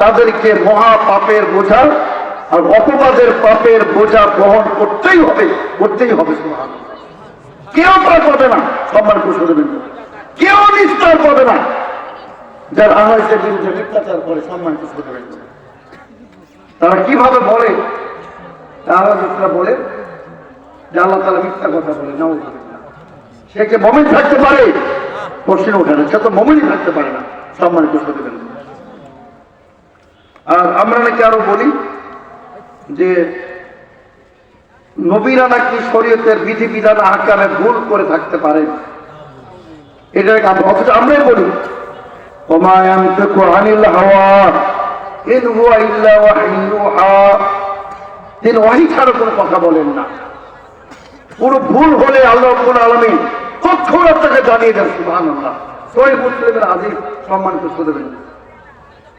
তাদেরকে মহা পাপের বোঝা আর অপবাদের পাপের বোঝা বহন করতেই হবে, করতেই হবে। সুবহানাল্লাহ। কেউ তার পাবে না, সম্মান করবেন, কেউ নিস্তার পাবে না যার আহলাদিসের বিরুদ্ধে মিথ্যাচার করে, সম্মান করবেন। তারা কিভাবে বলে, আহলাদিসরা বলে যে আল্লাহ তাআলা মিথ্যা কথা বলে, নাউজুবিল্লাহ। সে কি মুমিন থাকতে পারে? প্রশ্ন ওঠে না, সে তো মুমিনই থাকতে পারে না, সম্মানিত করবেন। আর আমরা নাকি আরো বলি যে নবীরা নাকি শরীয়তের বিধিবিধান আহকামে ভুল করে থাকতে পারেন, এটা অথচ আমরাই বলি ওমা ইয়ানতিকু আনিল হাওয়া ইন হুয়া ইল্লা ওয়াহয়ুন ইউহা, তিনি ওহী ছাড়া কোনো কথা বলেন না। পুরো ভুল হলে আল্লাহ রাব্বুল আলামিন তৎক্ষণ আপনাকে জানিয়ে দেন। সুবহানাল্লাহ। সহিহ মুসলিমের হাদিস, সম্মানিত শ্রোতাবৃন্দ।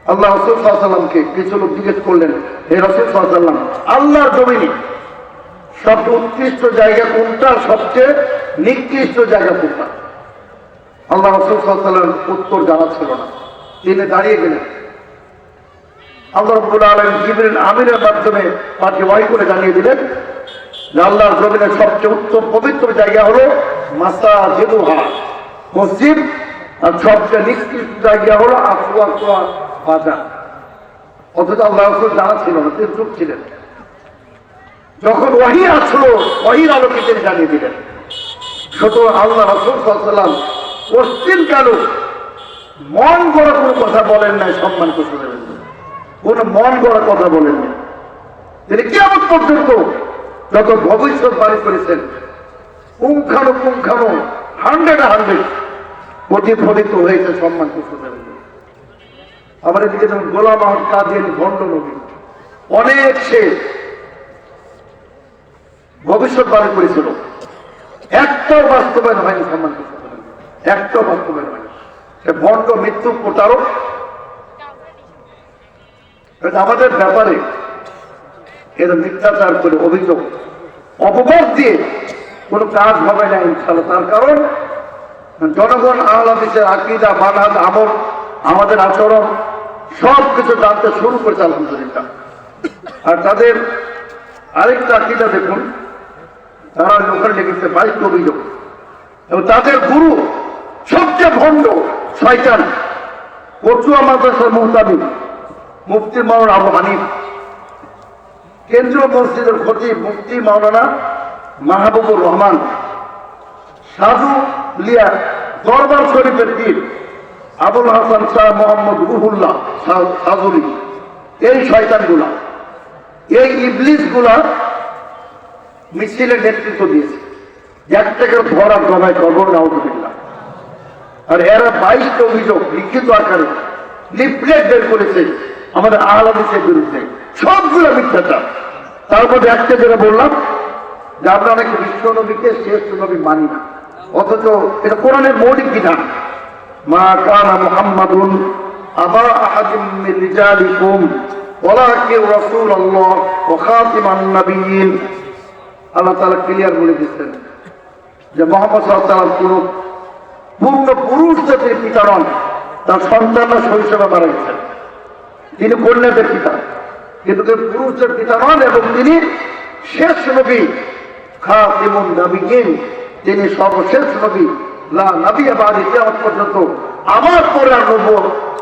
আল্লাহ রাসূল সাল্লাল্লাহু আলাইহি ওয়াসাল্লামকে কিছু লোক জিজ্ঞেস করলেন, হে রাসূল সাল্লাল্লাহু আলাইহি ওয়াসাল্লাম, আল্লাহর জমিনে সবচেয়ে উৎকৃষ্ট জায়গা কোনটা, সবচেয়ে নিকৃষ্ট জায়গা কোনটা? আল্লাহ রাসূল সাল্লাল্লাহু আলাইহি ওয়াসাল্লাম উত্তর জানা ছিল না। তিনি দাঁড়িয়ে গেলেন, আল্লাহ রাব্বুল আলামিন জিবরিল আমিনের মাধ্যমে পাঠিয়ে ওয়াহী করে জানিয়ে দিলেন যে আল্লাহর জমিনের সবচেয়ে উত্তম পবিত্র জায়গা হলো মাসাজিদুহা, মসজিদ, আর সবচেয়ে নিকৃষ্ট জায়গা হলো আসওয়াক বাজার। অথচ আল্লাহ রাসূল জানা ছিল না, তিনি চুপ ছিলেন। যখন ওয়াহী আসলো, ওয়াহীর আলোকে তিনি জানিয়ে দিলেন। সুতরাং আল্লাহ রাসূল সাল্লাল্লাহু আলাইহি ওয়াসাল্লাম অশ্লীল কালো মন গড়া কোনো কথা বলেন নাই, সম্মান করতে দেবেন কোন মন গড়া কথা বলেন নাই। তিনি কিয়ামত পর্যন্ত যত ভবিষ্যৎবাণী করেছেন পুঙ্খানুপুঙ্খানু 100 প্রতিফলিত হয়েছে, সম্মান করতে দেবেন। আবার এদিকে যেমন গোলাম আহমদ কাদিয়ানী ভণ্ড নবী, অনেক সে ভবিষ্যৎবাণী করেছিল, একটাও বাস্তবায়ন হয়নি, সম্মান করতে দেবেন, একটাও বাস্তবায়ন হয়নি। সে ভণ্ড, মৃত্যু, প্রতারক। আমাদের ব্যাপারে এরা মিথ্যাচার করে অভিযোগ অপবাদ দিয়ে কোনো কাজ হবে না ইনশাআল্লাহ। তার কারণ জনগণ আহলে হাদিসের আকীদা, মানহাজ, আমল, আমাদের আচরণ সব কিছু জানতে শুরু করেছে আলহামদুলিল্লাহ। আর তাদের আরেকটা আকীদা দেখুন, তারা লোকের লিখেছে 22 অভিযোগ, এবং তাদের গুরু সবচেয়ে ভণ্ড শয়তান, পটুয়া মাদ্রাসার মুহতামিম মুফতি মাওলানা আবু হানিফ, কেন্দ্রীয় মসজিদের খতিব মুফতি মাওলানা মাহবুবুর রহমান, সাধু লিয়া দরবার শরীফের পীর আবুল হাসান শাহ মোহাম্মদ রুহুল্লাহ সাজুলি, এই শয়তানগুলা, এই ইবলিসগুলা মিছিলের নেতৃত্ব দিয়েছে। একটাকে ধরা জমায় করবো নাউজুবিল্লাহ। আর এরা 22টা অভিযোগ লিখিত আকারে লিফলেট বের করেছে আমাদের আহলে হাদিসের বিরুদ্ধে, সবগুলো মিথ্যাচার। তার মধ্যে একটা যেটা বললাম যে আমরা অনেকে বিশ্ব নবীকে শ্রেষ্ঠ নবী মানি না, অথচ এটা কোরআনের মৌলিক বিধান। মা কানা মুহাম্মাদুন আবা আহাদিম মিন রিজালিকুম ওয়ালাকিন রাসূলুল্লাহ ওয়া খাতিমান নাবিয়্যিন। আল্লাহ তাআলা ক্লিয়ার বলে দিচ্ছেন যে মুহাম্মদ সাল্লাল্লাহু আলাইহি ওয়াসাল্লাম কোন পূর্ণ পুরুষ জাতির পিতা নন, তার সন্তানরা শৈশবে মারা গেছেন। তিনি কন্যাদের পিতা, কিন্তু তিনি পুরুষদের পিতা নন, এবং তিনি শেষ নবী, খাতিমুন নাবিয়্যিন, তিনি সর্বশেষ নবী। লা নবিয়্যা বাদি, কিয়ামত পর্যন্ত আমার পরে আর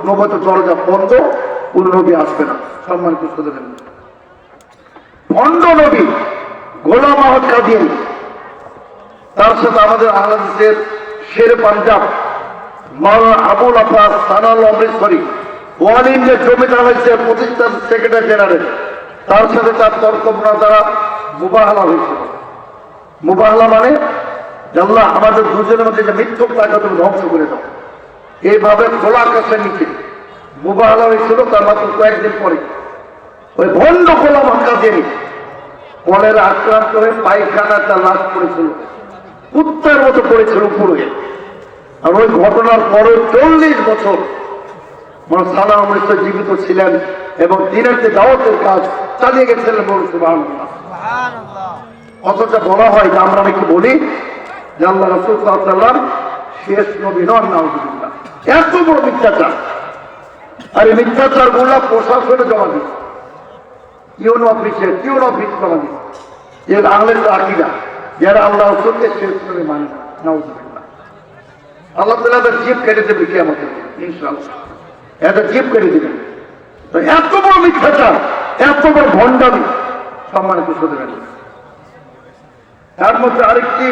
নবুয়তের দরজা বন্ধ, কোন নবী আসবে না। সম্মান করতে দেবেন। ভণ্ড নবী গোলাম আহমদ কাদিয়ানী, তার সাথে আমাদের আহলে হাদিসের শের পাঞ্জাব মাওলানা আবুল আব্বাস সানাল অমৃতসরি, ওয়াল ইন্ডিয়া জমিদার হাদিসের প্রতিষ্ঠান সেক্রেটারি জেনারেল, তার সাথে তার তর্ক দ্বারা মুবাহলা হয়েছিল। মুবাহলা মানে আল্লাহ আমাদের দুজনের মধ্যে যে মিথ্যক তাকে তুমি ধ্বংস করে দাও, এইভাবে খোলা আকাশের নিচে মুবাহলা হয়েছিল। তার মাত্র কয়েকদিন পরে ওই ভণ্ড গোলাম আহমদ কাদিয়ানী কলের আক্রান্ত হয়ে পায়খানা তার লাশ পড়েছিল, কুত্তার মতো পড়েছিল উপরে। আর ওই ঘটনার পরে 40 বছর সানা অমৃত জীবিত ছিলেন এবং দিনের যে দাওয়াতের কাজ চালিয়ে গেছিলেন। বলুন সুবহানাল্লাহ। অথচ বলা হয় যে আমরা নাকি বলি যে আল্লাহ রাসূল সাল্লাল্লাহু আলাইহি ওয়াসাল্লাম শেষ নবী নন, নাউযুবিল্লাহ। এত বড় মিথ্যাচার। আর এই মিথ্যাচার গুলা প্রশাসনে জমা দিচ্ছে, ইউনো অফিসে জমা দিচ্ছে। এর আহলে আকীদা যারা আল্লাহ রাসূলকে শেষ নবী মানে, নাউযুবিল্লাহ। আল্লাহ তাআলা তার জিভ কেটে দেবে কিয়ামতের দিন ইনশাআল্লাহ, এটা জিভ কেটে দেবেন। তো এত বড় মিথ্যাচার, এত বড় ভণ্ডামি, সম্মানিত শুধবেন। তার মধ্যে আরেকটি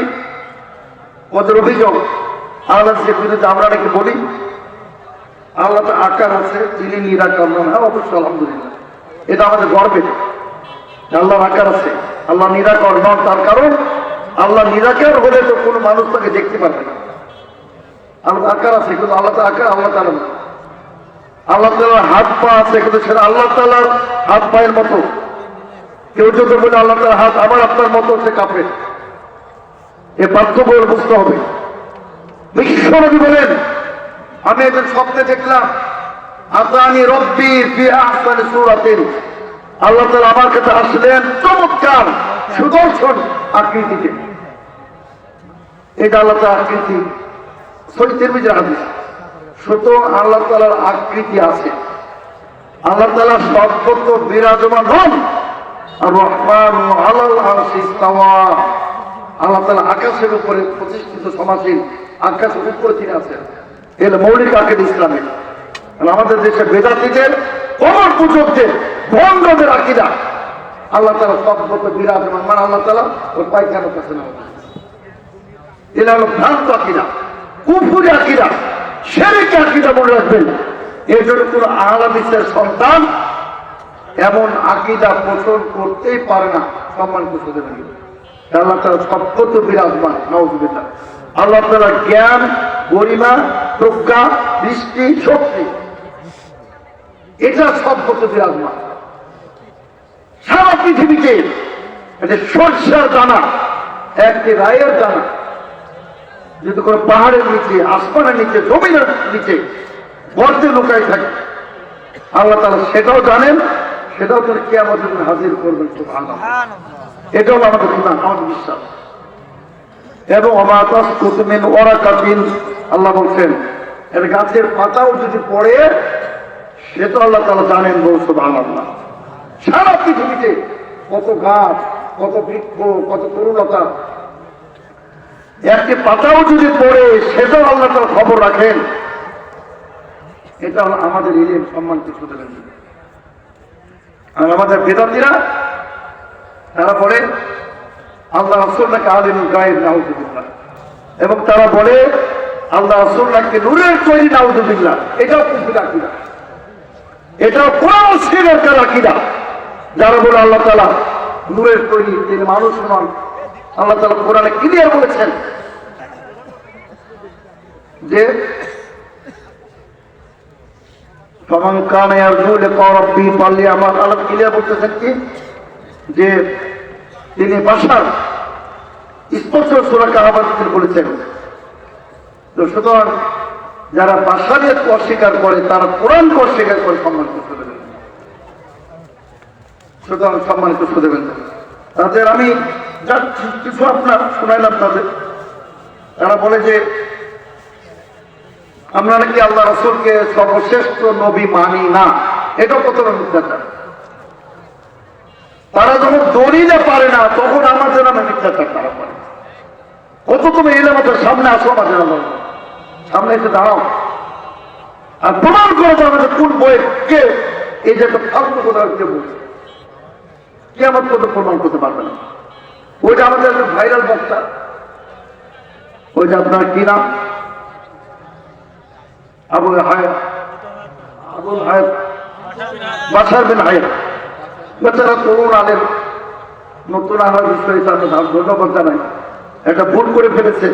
ওদের অভিযোগ আল্লাহ যে বিরুদ্ধে আমরা নাকি বলি আল্লাহ তো আকার আছে, তিনি নিরাকার নন। হ্যাঁ, অবশ্যই আলহামদুলিল্লাহ, এটা আমাদের গর্বের। আল্লাহর আকার আছে, আল্লাহ নিরাকার নন। তার কারণ আল্লাহ নিরাকার হলে তো কোনো মানুষ তাকে দেখতে পারবে না। আল্লাহ আকার আছে, কিন্তু আল্লাহ তো আকার আল্লাহ তাআলা না। আল্লাহ তাআলার হাত পা আছে, কিন্তু সেটা আল্লাহ তাআলার হাত পায়ের মতো। কেউ যদি বলে আল্লাহ তাআলার হাত আমার আপনার মতো, সে কাফের। এ পার্থক্য বুঝতে হবে। বিশ্বনবী বলেন, আমি একজন স্বপ্নে দেখলাম আতানি রব্বি ফি আহসানি সূরাতিন, আল্লাহ তাআলা আমার কাছে আসলেন চমৎকার সুদর্শন আকৃতিতে। এটা আল্লাহ তাআলার আকৃতি, সহিহ তিরমিজির হাদিস। সুতরাং আল্লাহ তাআলার আকৃতি আছে, আল্লাহ তাআলা সর্বত্র বিরাজমান হন। আর রহমান আলাল আরশি ইস্তাওয়া, আল্লাহ তাআলা আকাশের উপরে প্রতিষ্ঠিত সমাসীন, আকাশের উপরে তিনি আছেন। এর মৌলিক আকীদা ইসলামের। আর আমাদের দেশে বেদাতীদের, কবর পূজকদের, ভণ্ডদের আকীদা আল্লাহ তাআলা সর্বত্র বিরাজমান, মানে আল্লাহ তাআলা ওর পায়খানার কাছে না। এটা হলো ভ্রান্ত আকীদা, কুফরি আকীদা, শিরকি আকীদা মনে রাখবেন। এর জন্য কোন আহলে হাদিসের সন্তান এমন আকীদা পোষণ করতেই পারে না। সম্মানিত সুধীবৃন্দ, আল্লাহ তাআলা সর্বত্র বিরাজমান, নাউযুবিল্লাহ। আল্লাহ তাআলা জ্ঞান, গরিমা, প্রজ্ঞা, দৃষ্টি, শক্তি, এটা সর্বত্র বিরাজমান। সারা পৃথিবীতে এটা সরষের দানা, একটি রায়ের দানা যদি কোনো পাহাড়ের নিচে, আসমানের নিচে, জমিনের নিচে গর্তে লুকাই থাকে, আল্লাহ তাআলা সেটাও জানেন, সেটাও তিনি কিয়ামতের দিন হাজির করবেন। সুবহানাল্লাহ। এটা হলো আমাদের ঈমান, আমাদের বিশ্বাস। এবং ওমা তাসকুতু মিন ওয়ারাকাতিন, আল্লাহ বলছেন এর গাছের পাতাও যদি পড়ে সেটা আল্লাহ তাআলা জানেন। সুবহানাল্লাহ। সারা পৃথিবীতে কত গাছ, কত বৃক্ষ, কত তরুলতা, একটি পাতাও যদি পড়ে সেটাও আল্লাহ তাআলা খবর রাখেন। এটা হলো আমাদের ইলম। সম্মানিত সুধীবৃন্দ, আর আমাদের বেদাতীরা তারা বলে আল্লাহ রাসূল নাকি আলিমুল গায়ব, নাউযুবিল্লাহ। এবং তারা বলে আল্লাহ রাসূল নাকি নূরের তৈরি, নাউযুবিল্লাহ। এটাও কুফরি আকীদা, এটাও কোরআন শিরকের আকীদা। যারা বলে আল্লাহ তাআলা নূরের তৈরি, তিনি মানুষ নন। আল্লাহ তাআলা কোরআনে ক্লিয়ার বলেছেন যে ফামান কানা ইয়ারজু লিকা রাব্বিহি ফালইআমাল, আল্লাহ ক্লিয়ার বলতেছেন কি যে তিনি বাশার, স্পষ্ট সূরা কাহফে বলেছেন। তো সুতরাং যারা বাশারিয়তকে অস্বীকার করে তারা কোরআনকে অস্বীকার করে। সম্মানিত সুধীবৃন্দ, সুতরাং সম্মানিত সুধীবৃন্দ, তাদের আমি যা কিছু আপনার শোনাইলাম, তারা বলে যে আমরা নাকি আল্লাহ রাসূলকে সর্বশ্রেষ্ঠ নবী মানি না। এটাও কতটা মিথ্যাচার। তারা যখন দলিলে পারে না তখন আমাদের নামে মিথ্যাচার তারা করে। কত তুমি এলে আমাদের সামনে আসো, আমাদের সামনে এসে দাঁড়াও আর প্রমাণ করে দাও আমাদের কোন বইয়ের কে এই যে একটা ফালতু কথা কে বলছে, কে আমার কত প্রমাণ করতে পারবে না। ওইটা আমাদের ভাইরাল বক্তা, ওই যে আপনার কি নাম, আবুল হায়াত, বাশার বিন হায়াত, বেচারা তরুণ আলেম, নতুন আনার বিষয়ে ধন্যবাদ জানাই। একটা ভুল করে ফেলেছে,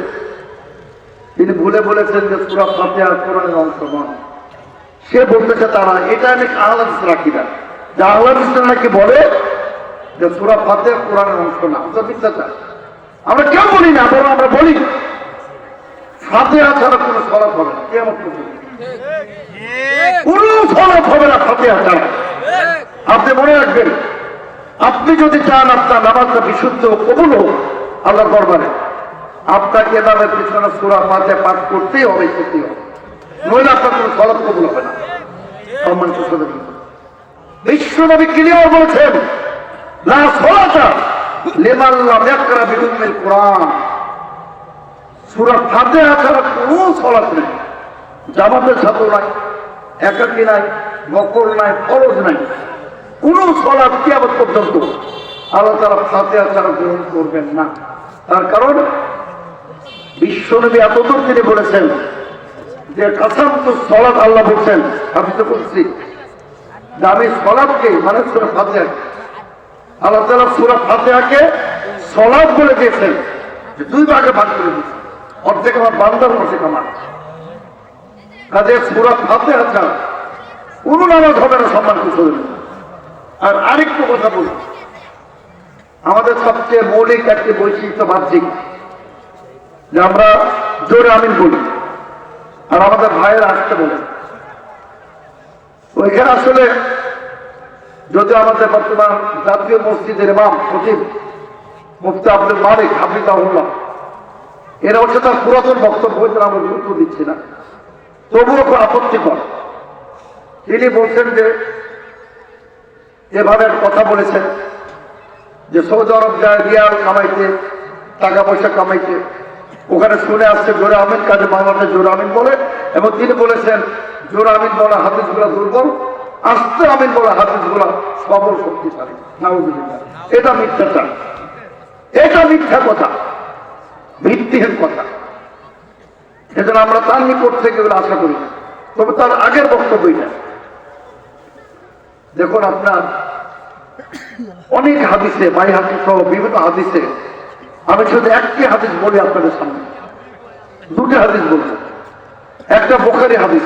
তিনি ভুলে বলেছেন যে সূরা ফাতিহা কোরআনের অংশ নয়। সে বলতেছে তারা এটা নাকি আহলে হাদিস আকীদা, যে আহলে হাদিস নাকি বলে যে সূরা ফাতিহা কোরআনের অংশ না। এটা মিথ্যাচার। আমরা কেউ বলি না, বরং আমরা বলি ফাতিহা ছাড়া কোনো সালাত হবে না, কিয়ামত পর্যন্ত কোনো সালাত হবে না ফাতিহা ছাড়া। আপনি মনে রাখবেন, আপনি যদি চান আপনার নামাজটা বিশুদ্ধ কবুল হোক আল্লাহর দরবারে, আপনাকে নামের পিছনে সূরা ফাতিহা পাঠ করতেই হবে, করতেই হবে, নইলে আপনার কোনো সালাত কবুল হবে না। সম্মানিত সুধীবৃন্দ, বিশ্বনবী ক্লিয়ার বলেছেন লা সালাতা লিমান লাম ইয়াকরা বিউম্মিল কুরআন। সূরা ফাতিহা ছাড়া কোনো সালাত নেই, জামাতের সাথে নাই, একাকী নাই, নকল নাই, ফরজ নাই, কোন সালাত কিয়ামত পর্যন্ত আল্লাহ তাআলা ফাতিহা ছাড়া গ্রহণ করবেন না। তার কারণ বিশ্বনবী এতদূর তিনি বলেছেন যে কাসামতু সালাত, আল্লাহ বলছেন হাদিসে কুদসি যে আমি সালাতকে মানে সূরা ফাতিহা, আল্লাহ তাআলা সূরা ফাতিহাকে সালাত বলে দিয়েছেন, যে দুই ভাগে ভাগ করে দিয়েছেন, অর্ধেক আমার বান্দার, অর্ধেক আমার। কাজে সূরা ফাতিহা ছাড়া কোন নামাজ হবে না। সম্মানিত সুধীবৃন্দ, আর আরেকটু কথা বলি, আমাদের সবচেয়ে মৌলিক একটি বৈশিষ্ট্য বাহ্যিক যে আমরা জোরে আমিন বলি, আর আমাদের ভাইয়ের আসতে বলেন। ওইখানে আসলে যদি আমাদের বর্তমান জাতীয় মসজিদের ইমাম খতিব মুফতি আব্দুল মালিক হাফিজাহুল্লাহ, এরা হচ্ছে তার পুরাতন বক্তব্য, আমরা গুরুত্ব দিচ্ছি না, তবুও খুব আপত্তিকর। তিনি বলছেন যে এভাবে একটা কথা বলেছেন যে সৌদি আরব যায় রিয়াল কামাইতে, টাকা পয়সা কামাইতে, ওখানে শুনে আসছে জোরে আমিন, কাজে বাংলাদেশ জোরে আমিন বলে, এবং তিনি বলেছেন জোরে আমিন বলা হাদিসগুলা দুর্বল, আস্তে আমিন বলা হাদিসগুলা সবল শক্তিশালী। নাউযুবিল্লাহ। এটা মিথ্যাচার, এটা মিথ্যা কথা, ভিত্তিহীন কথা। এজন্য আমরা তার নিকট থেকে এগুলো আশা করি না। তবে তার আগের বক্তব্যটা দেখুন, আপনার অনেক হাদিসে, বাইহাকী সহ বিভিন্ন হাদিসে, আমি শুধু একটি হাদিস বলি আপনাদের সামনে, দুটি হাদিস বলবো। একটা বুখারী হাদিস,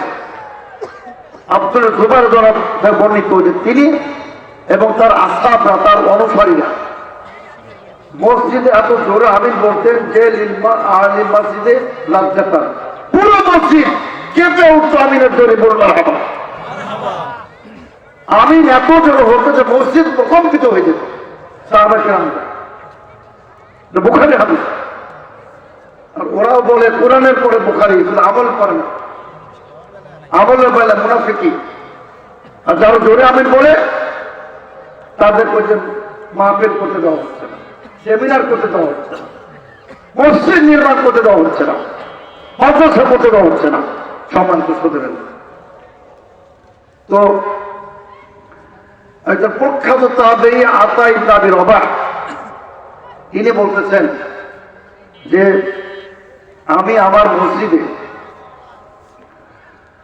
আব্দুল জুবাইর দ্বারা বর্ণিত যে তিনি এবং তার আসহাবরা, তার অনুসারীরা মসজিদে এত জোরে আমিন বলতেন যে মসজিদে লাজ্জাতান, পুরো মসজিদ কেঁপে উঠতো আমিনের জোরে বলল হাবা। আমিন এত জোরে হতো যে মসজিদ প্রকম্পিত হয়ে যেত। সাহাবায়ে কেরামরা, বুখারী হাদিস। আর ওরাও বলে কোরআনের পরে বুখারী, শুধু আমল করে না, আমলের বেলা মুনাফিকি। আর যারা জোরে আমিন বলে তাদের কাছে মাহফিল করতে দেওয়া হচ্ছে না, সেমিনার করতে দেওয়া হচ্ছে না, মসজিদ নির্মাণ করতে দেওয়া হচ্ছে না, মাদ্রাসা করতে দেওয়া হচ্ছে না। সম্মান তো দেবেন। তো একজন প্রখ্যাত তাবেঈ আতা ইবনে আবি রবাহ, তিনি বলতেছেন যে আমি আমার মসজিদে,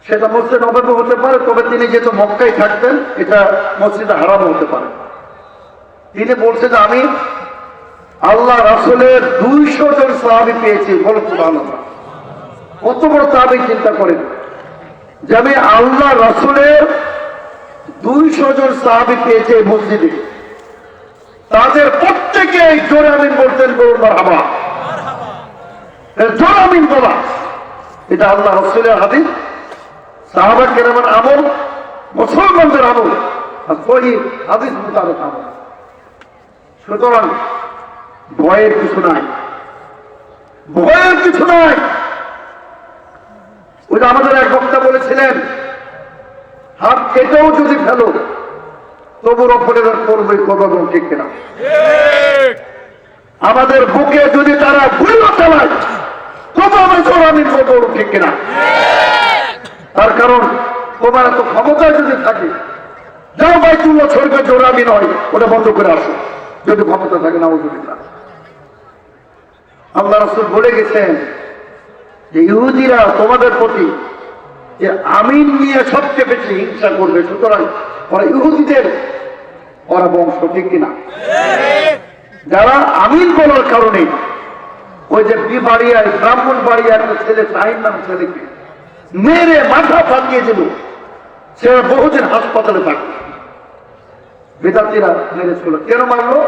সেটা মসজিদ নববী হতে পারে, তবে তিনি যেহেতু মক্কায় থাকতেন এটা মসজিদে হারাম হতে পারে, তিনি বলছেন যে আমি আল্লাহ রাসূলের 200 জন সাহাবী পেয়েছি। বলো সুবহানাল্লাহ, কত বড় তাবেঈ, চিন্তা করেন যে আমি আল্লাহ রাসূলের 200 জন সাহাবী পেয়েছি এই মসজিদে, তাদের প্রত্যেকে জোরে আমিন বলতেন, বলুন মারহাবা। জোরে আমিন বলা এটা আল্লাহ রাসূলের হাদিস, সাহাবা কেরামের আমল, মুসলমানদের আমল, আর সহিহ হাদিস মোতাবেক আমল। সুতরাং ভয়ের কিছু নাই, ভয়ের কিছু নাই। ওই যে আমাদের এক বক্তা বলেছিলেন, হাত কেটেও যদি ফেলো তবুর ওপরে করবে কথা, ঠিক কিনা? আমাদের বুকে যদি তারা গুলি চালায় তবু আমি জোরামিন করবো, ঠিক কিনা? তার কারণ তোমার এত ক্ষমতায় যদি থাকে, যাও বাইতুল্লাহ শরীফে জোরামি নয়, ওটা বন্ধ করে আসো, যদি ক্ষমতা থাকে। নাউযুবিল্লাহ। আল্লাহ রাসূল বলে গেছেন যে ইহুদিরা তোমাদের প্রতি যে আমিন নিয়ে সবচেয়ে বেশি হিংসা করবে, সুতরাং ওরা ইহুদিদের ওরা বংশ, ঠিক কিনা? যারা আমিন বলার কারণে ওই যে বিবাড়িয়ায়, ব্রাহ্মণ বাড়িয়া একটা ছেলে শাহিন নাম ছেলেকে মেরে মাথা ফাটিয়ে দিল, সে বহুদিন হাসপাতালে থাকবে। বেদাতীরা মেরেছিল। কেন মারলো?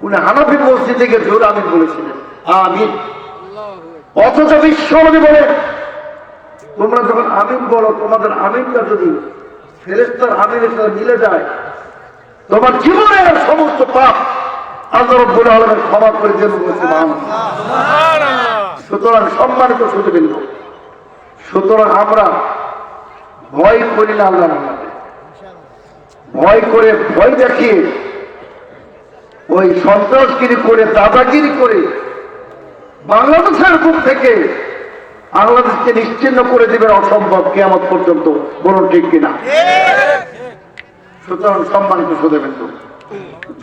উনি হানাফি মসজিদ থেকে জোর আমিন বলেছিলেন, আমিন। অথচ বিশ্বনবী বলে তোমরা যখন আমিন বলো, তোমাদের আমিনটা যদি ফেরেশতার আমিনের সাথে মিলে যায়, তোমার জীবনের সমস্ত পাপ আল্লাহ রাব্বুল আলামিন ক্ষমা করে দেবেন। সুতরাং সম্মানিত সুধীবৃন্দ, সুতরাং আমরা ভয় করি না আল্লাহর নামে, ভয় করে, ভয় দেখিয়ে, ওই সন্ত্রাসগিরি করে, দাদাগিরি করে বাংলাদেশের বুক থেকে বাংলাদেশকে নিশ্চিহ্ন করে দিবেন অসম্ভব কিয়ামত পর্যন্ত। বলুন ঠিক কিনা? সুতরাং সম্মানিত সুধীবৃন্দ,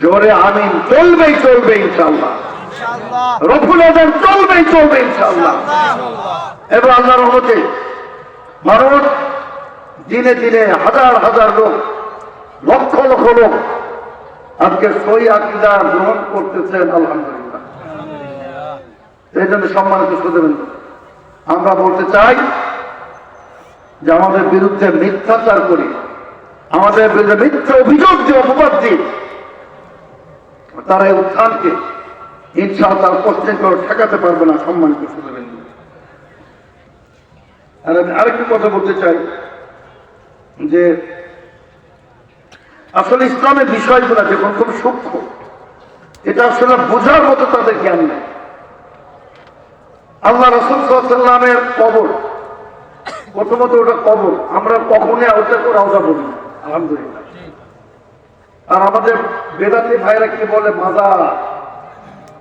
জোরে আমিন চলবেই চলবে ইনশাআল্লাহ, রফুল আযান চলবেই চলবে ইনশাআল্লাহ। এবং আল্লাহর রহমতে মানুষ দিনে দিনে হাজার হাজার লোক, লক্ষ লক্ষ লোক আজকে সহিহ আকীদা গ্রহণ করতেছেন, আলহামদুলিল্লাহ। এই জন্য সম্মানিত সুধীবৃন্দ, আমরা বলতে চাই যে আমাদের বিরুদ্ধে মিথ্যাচার করি, আমাদের বিরুদ্ধে মিথ্যা অভিযোগ যে অপবাদ দিয়ে তারা এই উত্থানকে ইনশাআল্লাহ কোশ্চেন করে ঠেকাতে পারবে না। সম্মানিত সুধীবৃন্দ, আর আমি আরেকটি কথা বলতে চাই যে আসলে ইসলামের বিষয়গুলো যখন খুব সূক্ষ্ম, এটা আসলে বোঝার মতো তাদের জ্ঞান নেই। আল্লাহ রাসূল সাল্লাল্লাহু আলাইহি ওয়াসাল্লামের কবর, প্রথমত ওটা কবর, আমরা কখনোই ওটা করে আওতা বলি, আলহামদুলিল্লাহ। আর আমাদের বেদাতি ভাইরা কি বলে মাজার,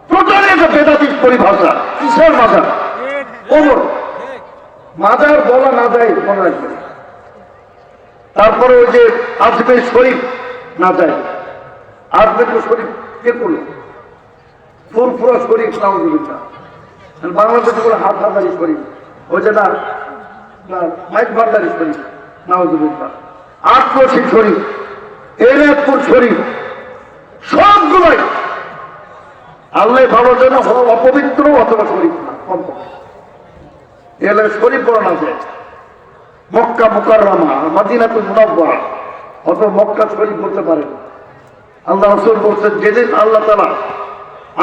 টোটালি একটা বেদাতি পরিভাষা। কিসের মাজার? কবর। মাজার বলা না যায়, মনে রাখবে। তারপরে ওই যে আজমের শরীফ না যায়, আজমের শরীফ কে করলো? ফুরফুরা শরীফ নাউজুবিল্লাহ। বাংলাদেশে বলে হাত হাজারি শরীফ, ওই যে না মাইক ভান্ডারি শরীফ নাউজুবিল্লাহ, আটরশি শরীফ, এনায়তপুর শরীফ, সবগুলোই আল্লাহ ভালো যেন অপবিত্র অথবা শরীফ না, কমপক্ষে এলে শরীফ বলা না যায়। মক্কা মুকাররমা, মদিনাতুল মুনাওয়ারা অথবা মক্কা শরীফ বলতে পারেন। আল্লাহ রাসূল বলছেন, যেদিন আল্লাহ তাআলা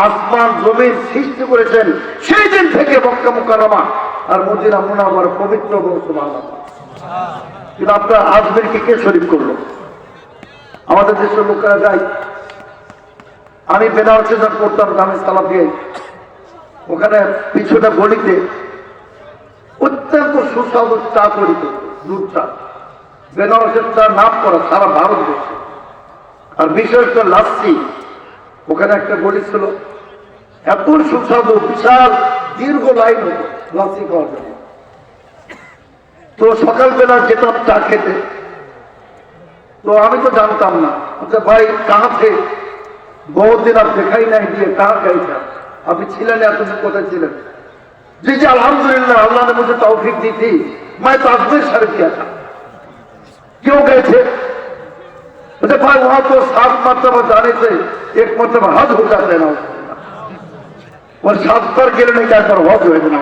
আসমান জমিন সৃষ্টি করেছেন সেই দিন থেকে মক্কা মুকাররমা আর মদিনা মুনাওয়ারা পবিত্র বলছেন আল্লাহ। কিন্তু আপনার আজমেরকে কে শরীফ করলো? আমাদের দেশের লোকেরা যায়। আমি বেনারসে যখন পড়তাম দামে সালাফিয়ায়, ওখানে পিছুটা গলিতে অত্যন্ত সুস্বাদু চা তৈরি করত, দুধ চা। বেনারসের চা নাম করা সারা ভারতবর্ষে। আর বিশেষ করে লাচ্ছি, ওখানে একটা গলি ছিল, এত সুস্বাদু, বিশাল দীর্ঘ লাইন হতো লাচ্ছি খাওয়ার জন্য। তো সকালবেলা যেতাম চা খেতে, তো আমি তো জানতাম না। আচ্ছা ভাই কাহা থে, বহুত দিন আপ দেখাই নাই দিয়ে কাহা গাইছা, আপনি ছিলেন এতদিন কোথায় ছিলেন? जी जी अल्हम्दुलिल्लाह, अल्लाह ने मुझे तौफीक दी थी, मैं तो अजमेर शरीफ किया था। क्यों गए थे? मुझे भाई वहां तो 7 मरतबा जाने से 1 मरतबा हज हो जाता है ना, और 7 बार गेले नहीं जाए पर हज हो ना।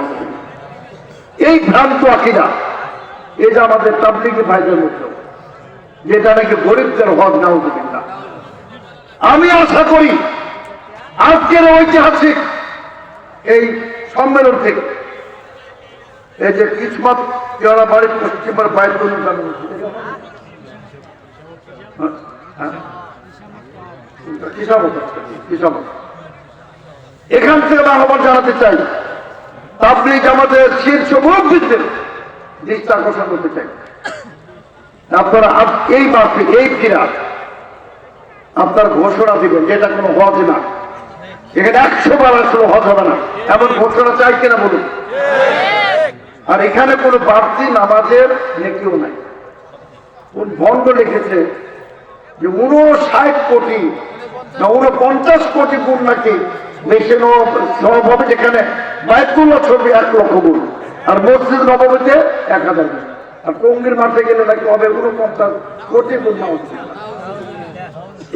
এই ভ্রান্ত আকীদা, এই যে আমাদের তাবলীগী ভাইদের মধ্যে, যেটা নাকি গরিবদের হজ নাউজুবিল্লাহ। আমি আশা করি আজকের ঐতিহাসিক এই সম্মেলন থেকে এই যে কিসমত যারা বাড়ির পশ্চিমের বাইরে এখান থেকে আহ্বান জানাতে চাই, তাবলীগ আমাদের শীর্ষ মুরব্বিদের দৃষ্টি আকর্ষণ করতে চাই। আপনারা এই মাসে এই ফিরা আপনার ঘোষণা দিবেন, যেটা কোনো হজ না, এখানে 100 বার আসলে হজ হবে না, এমন ঘোষণা চাই কিনা বলুন। আর এখানে কোনো বাড়তি নামাজের নেকিও নাই। কোন ভণ্ড লিখেছে যে 59 কোটি না 49 কোটি গুণ নাকি মেশিন হবে, যেখানে বাইতুল্লাহ ছবি 1 লক্ষ গুণ, আর মসজিদ নববীতে 1000 গুণ, আর টঙ্গীর মাঠে গেলে নাকি হবে 49 কোটি গুণ না হচ্ছে।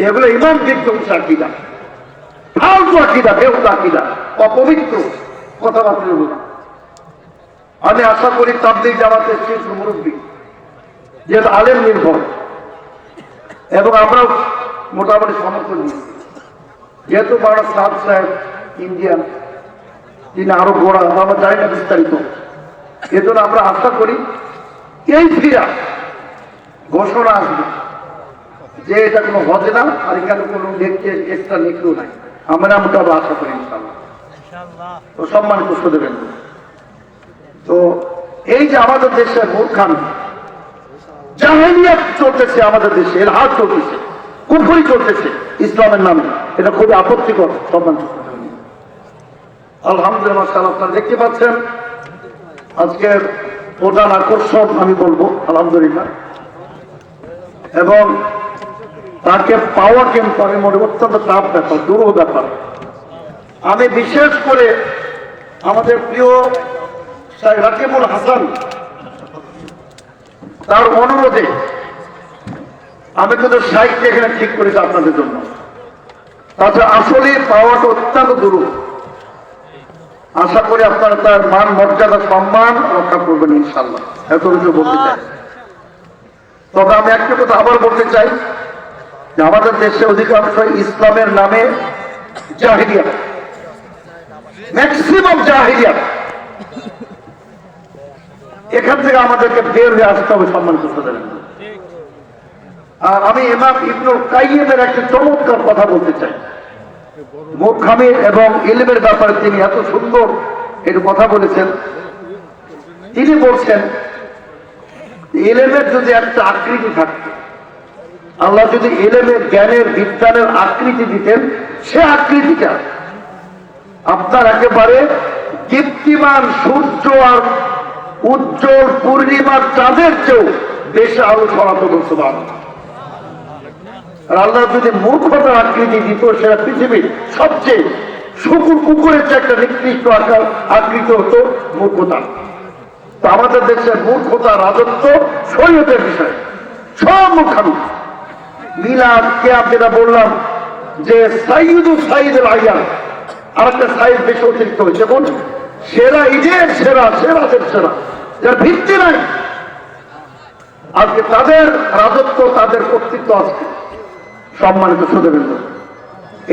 এগুলো ইমান বিধ্বংসী আকীদা, ফালতু আকীদা, বেহুদা আকীদা, অপবিত্র কথাবার্তা বলা। আমি আশা করি তাবলীগ জামাতের শীর্ষ মুরব্বী যেহেতু আলেম নির্ভর, এবং আমরাও মোটামুটি সমর্থন দিচ্ছি, যেহেতু মাওলানা সাদ সাহেব ইন্ডিয়ান, তিনি আরো গোড়া, আমরা জানি না বিস্তারিত। এজন্য আমরা আশা করি এই ফিরা ঘোষণা আসবে যে এটা কোনো হজ না, আর এখানে কোনো এক্সট্রা নেকিও নাই। আমরা মোটামুটি আশা করি ইনশাআল্লাহ। তো সম্মানিত দেবেন। তো এই যে আমাদের দেশে মূর্খামি, জাহেলিয়াত চলতেছে আমাদের দেশে, ইলহাদ চলতেছে, কুফরি চলতেছে ইসলামের নামে, এটা খুবই আপত্তিকর। সম্মানিত আলহামদুলিল্লাহ, মাশাআল্লাহ, আপনারা দেখতে পাচ্ছেন আজকের প্রধান আকর্ষণ আমি বলবো আলহামদুলিল্লাহ, এবং তাকে পাওয়া কিন্তু আমি মনে অত্যন্ত টাফ ব্যাপার, দুরূহ ব্যাপার। আমি বিশেষ করে আমাদের প্রিয় শাইখ রাকিবুল হাসান, তার অনুরোধে আমি কিন্তু শাইখকে এখানে ঠিক করেছি আপনাদের জন্য। তাছাড়া আসলে পাওয়াটা অত্যন্ত দুরূহ। আশা করি আপনারা তার মান মর্যাদা সম্মান রক্ষা করবেন ইনশাআল্লাহ, এত কিছু বলতে চাই। তবে আমি একটা কথা আবার বলতে চাই যে আমাদের দেশে অধিকাংশ ইসলামের নামে জাহিলিয়াত, ম্যাক্সিমাম জাহিলিয়াত। এখান থেকে আমাদেরকে বের হয়ে আসতে হবে, সম্মান করতে দেবেন। আর আমি ইমাম ইবনুল কাইয়িমের একটা চমৎকার কথা বলতে চাই। মূর্খামি এবং ইলমের ব্যাপারে তিনি এত সুন্দর একটু কথা বলেছেন। তিনি বলছেন ইলমের যদি একটা আকৃতি থাকতো, আল্লাহ যদি ইলমের, জ্ঞানের, বিজ্ঞানের আকৃতি দিতেন, সে আকৃতিটা আপনার একেবারে দীপ্তিমান সূর্য আর উজ্জ্বল পূর্ণিমার চাঁদের চেয়েও বেশি আলো ছড়াতো। আর আল্লাহ যদি মূর্খতার আকৃতি দিত, সেটা পৃথিবীর সবচেয়ে কুকুরের চেয়ে একটা নিকৃষ্ট আকার আকৃতি হতো মূর্খতা। তো আমাদের দেশের মূর্খতা, রাজত্ব, শরীয়তের বিষয় সব মুখামি মিলাদ কিয়াম, যেটা বললাম যে সাইদুল আইয়াম, আর একটা সাইদ বেশি অতিরিক্ত হয়েছে। যেমন সেরা ঈদের সেরা, সেরাদের সেরা, যার ভিত্তি নাই, আজকে তাদের রাজত্ব, তাদের কর্তৃত্ব আজকে সম্মানিত শ্রোতাবৃন্দ।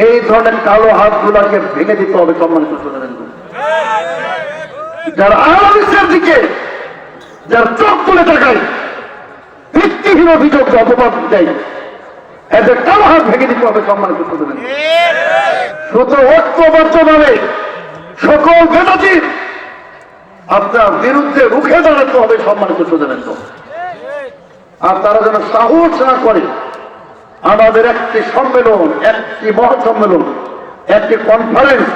এই ধরনের কালো হাতগুলাকে ভেঙে দিতে হবে সম্মানিত শ্রোতাবৃন্দ। যারা আহলাদিসের দিকে, যারা চোখ তুলে তাকায়, ভিত্তিহীন অভিযোগ অপবাদ দেয়, এদের কালো হাত ভেঙে দিতে হবে সম্মানিত শ্রোতাবৃন্দ। শুধু ঐক্যবদ্ধভাবে সকল বেদাতির আপনার বিরুদ্ধে রুখে দাঁড়াতে হবে সম্মানিত শ্রোতাবৃন্দ। আর তারা যেন সাহস না করে আমাদের একটি সম্মেলন, একটি মহাসম্মেলন, একটি কনফারেন্স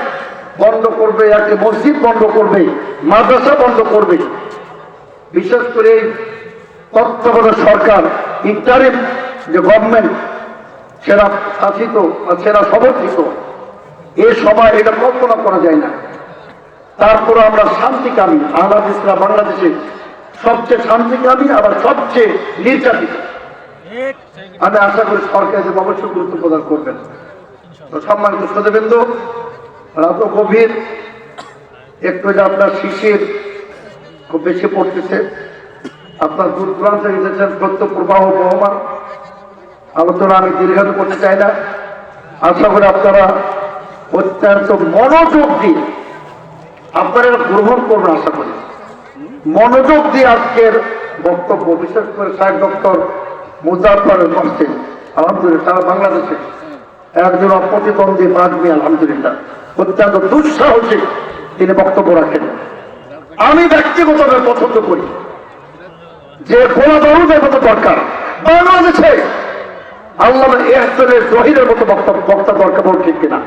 বন্ধ করবে, একটি মসজিদ বন্ধ করবে, মাদ্রাসা বন্ধ করবে। বিশেষ করে এই তত্ত্বাবধায়ক সরকার, ইন্টারিম যে গভর্নমেন্ট, সেরা শাসিত বা সেরা সমর্থিত, এ সময় এটা কল্পনা করা যায় না। তারপরে আমরা শান্তিকামী, আহলাদিসরা বাংলাদেশে সবচেয়ে শান্তিকামী, আবার সবচেয়ে নির্যাতিত। আমি আশা করি সরকার যে অবশ্যই গুরুত্ব প্রদান করবেন। তো সম্মানিত শ্রোতাবৃন্দ, রাত গভীর, একটু যে আপনার শিশির খুব বেশি পড়তেছে, আপনার দূর দূরান্তে গেছেন, সত্য প্রবাহ বহমান, আলোচনা আমি দীর্ঘায়িত করতে চাই না। আশা করি আপনারা অত্যন্ত মনোযোগ দিয়ে আপনারা গ্রহণ করবেন। আশা করি মনোযোগ দিয়ে আজকের বক্তব্য, বিশেষ করে সাহেব ডক্টর মুজাফফর হোসেন, আলহামদুলিল্লাহ সারা বাংলাদেশে একজন অপ্রতিদ্বন্দ্বী বাদমি, আলহামদুলিল্লাহ অত্যন্ত দুঃসাহসিক তিনি বক্তব্য রাখেন। আমি ব্যক্তিগতভাবে পছন্দ করি যে গোলা বারুদের মতো দরকার বাংলাদেশে, আল্লাহ এহসানের জহিরের মতো বক্তা দরকার, বল ঠিক কিনা?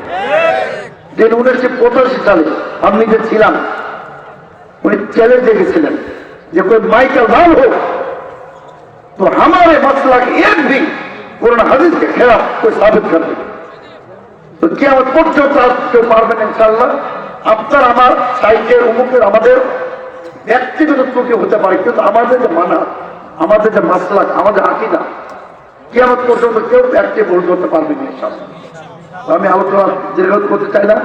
যে 1985 সালে আমি যে ছিলাম, উনি চ্যালেঞ্জে গেছিলেন যে कोई माइकल लाल हो तो हमारे मसला के एक भी कुरान हदीस के खिलाफ कोई साबित कर दे, तो क्या পর্যন্ত কেউ পারবেন ইনশাআল্লাহ। আপনার আমার সাইকের উমুকের আমাদের ব্যক্তিগত ত্রুটি হতে পারে, কিন্তু আমাদের যে মানা, আমাদের যে মাসলাক, আমাদের আকীদা, কিয়ামত পর্যন্ত কেউ একটি ভুল করতে পারবে না ইনশাআল্লাহ। আমি আলোচনা দীর্ঘায়িত করতে চাই না।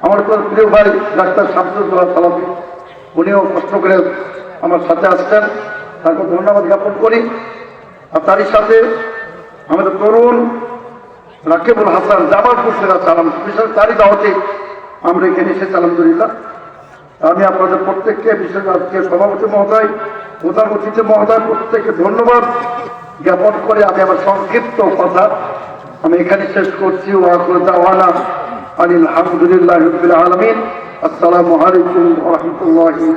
আমার প্রিয় ভাই ডাক্তার শামসুদ্দৌলা সালাফি, উনিও কষ্ট করে আমার সাথে আসছেন, তাকে ধন্যবাদ জ্ঞাপন করি। আর তারই সাথে আমাদের তরুণ রাকিবুল হাসান জামালপুর থেকে সালাম, বিশেষ তারই দাওয়াতে আমরা এখানে এসেছি আলহামদুলিল্লাহ। আমি আপনাদের প্রত্যেককে, বিশেষ আজকে সভাপতি মহোদয়, প্রধান অতিথি মহোদয়, প্রত্যেককে ধন্যবাদ জ্ঞাপন করে আমি আমার সংক্ষিপ্ত কথা আমি এখানে শেষ করছি। ওয়া আখিরু দাওয়ানা আলহামদুলিল্লাহি রাব্বিল আলামিন। আসসালামু আলাইকুম ওয়া রাহমাতুল্লাহি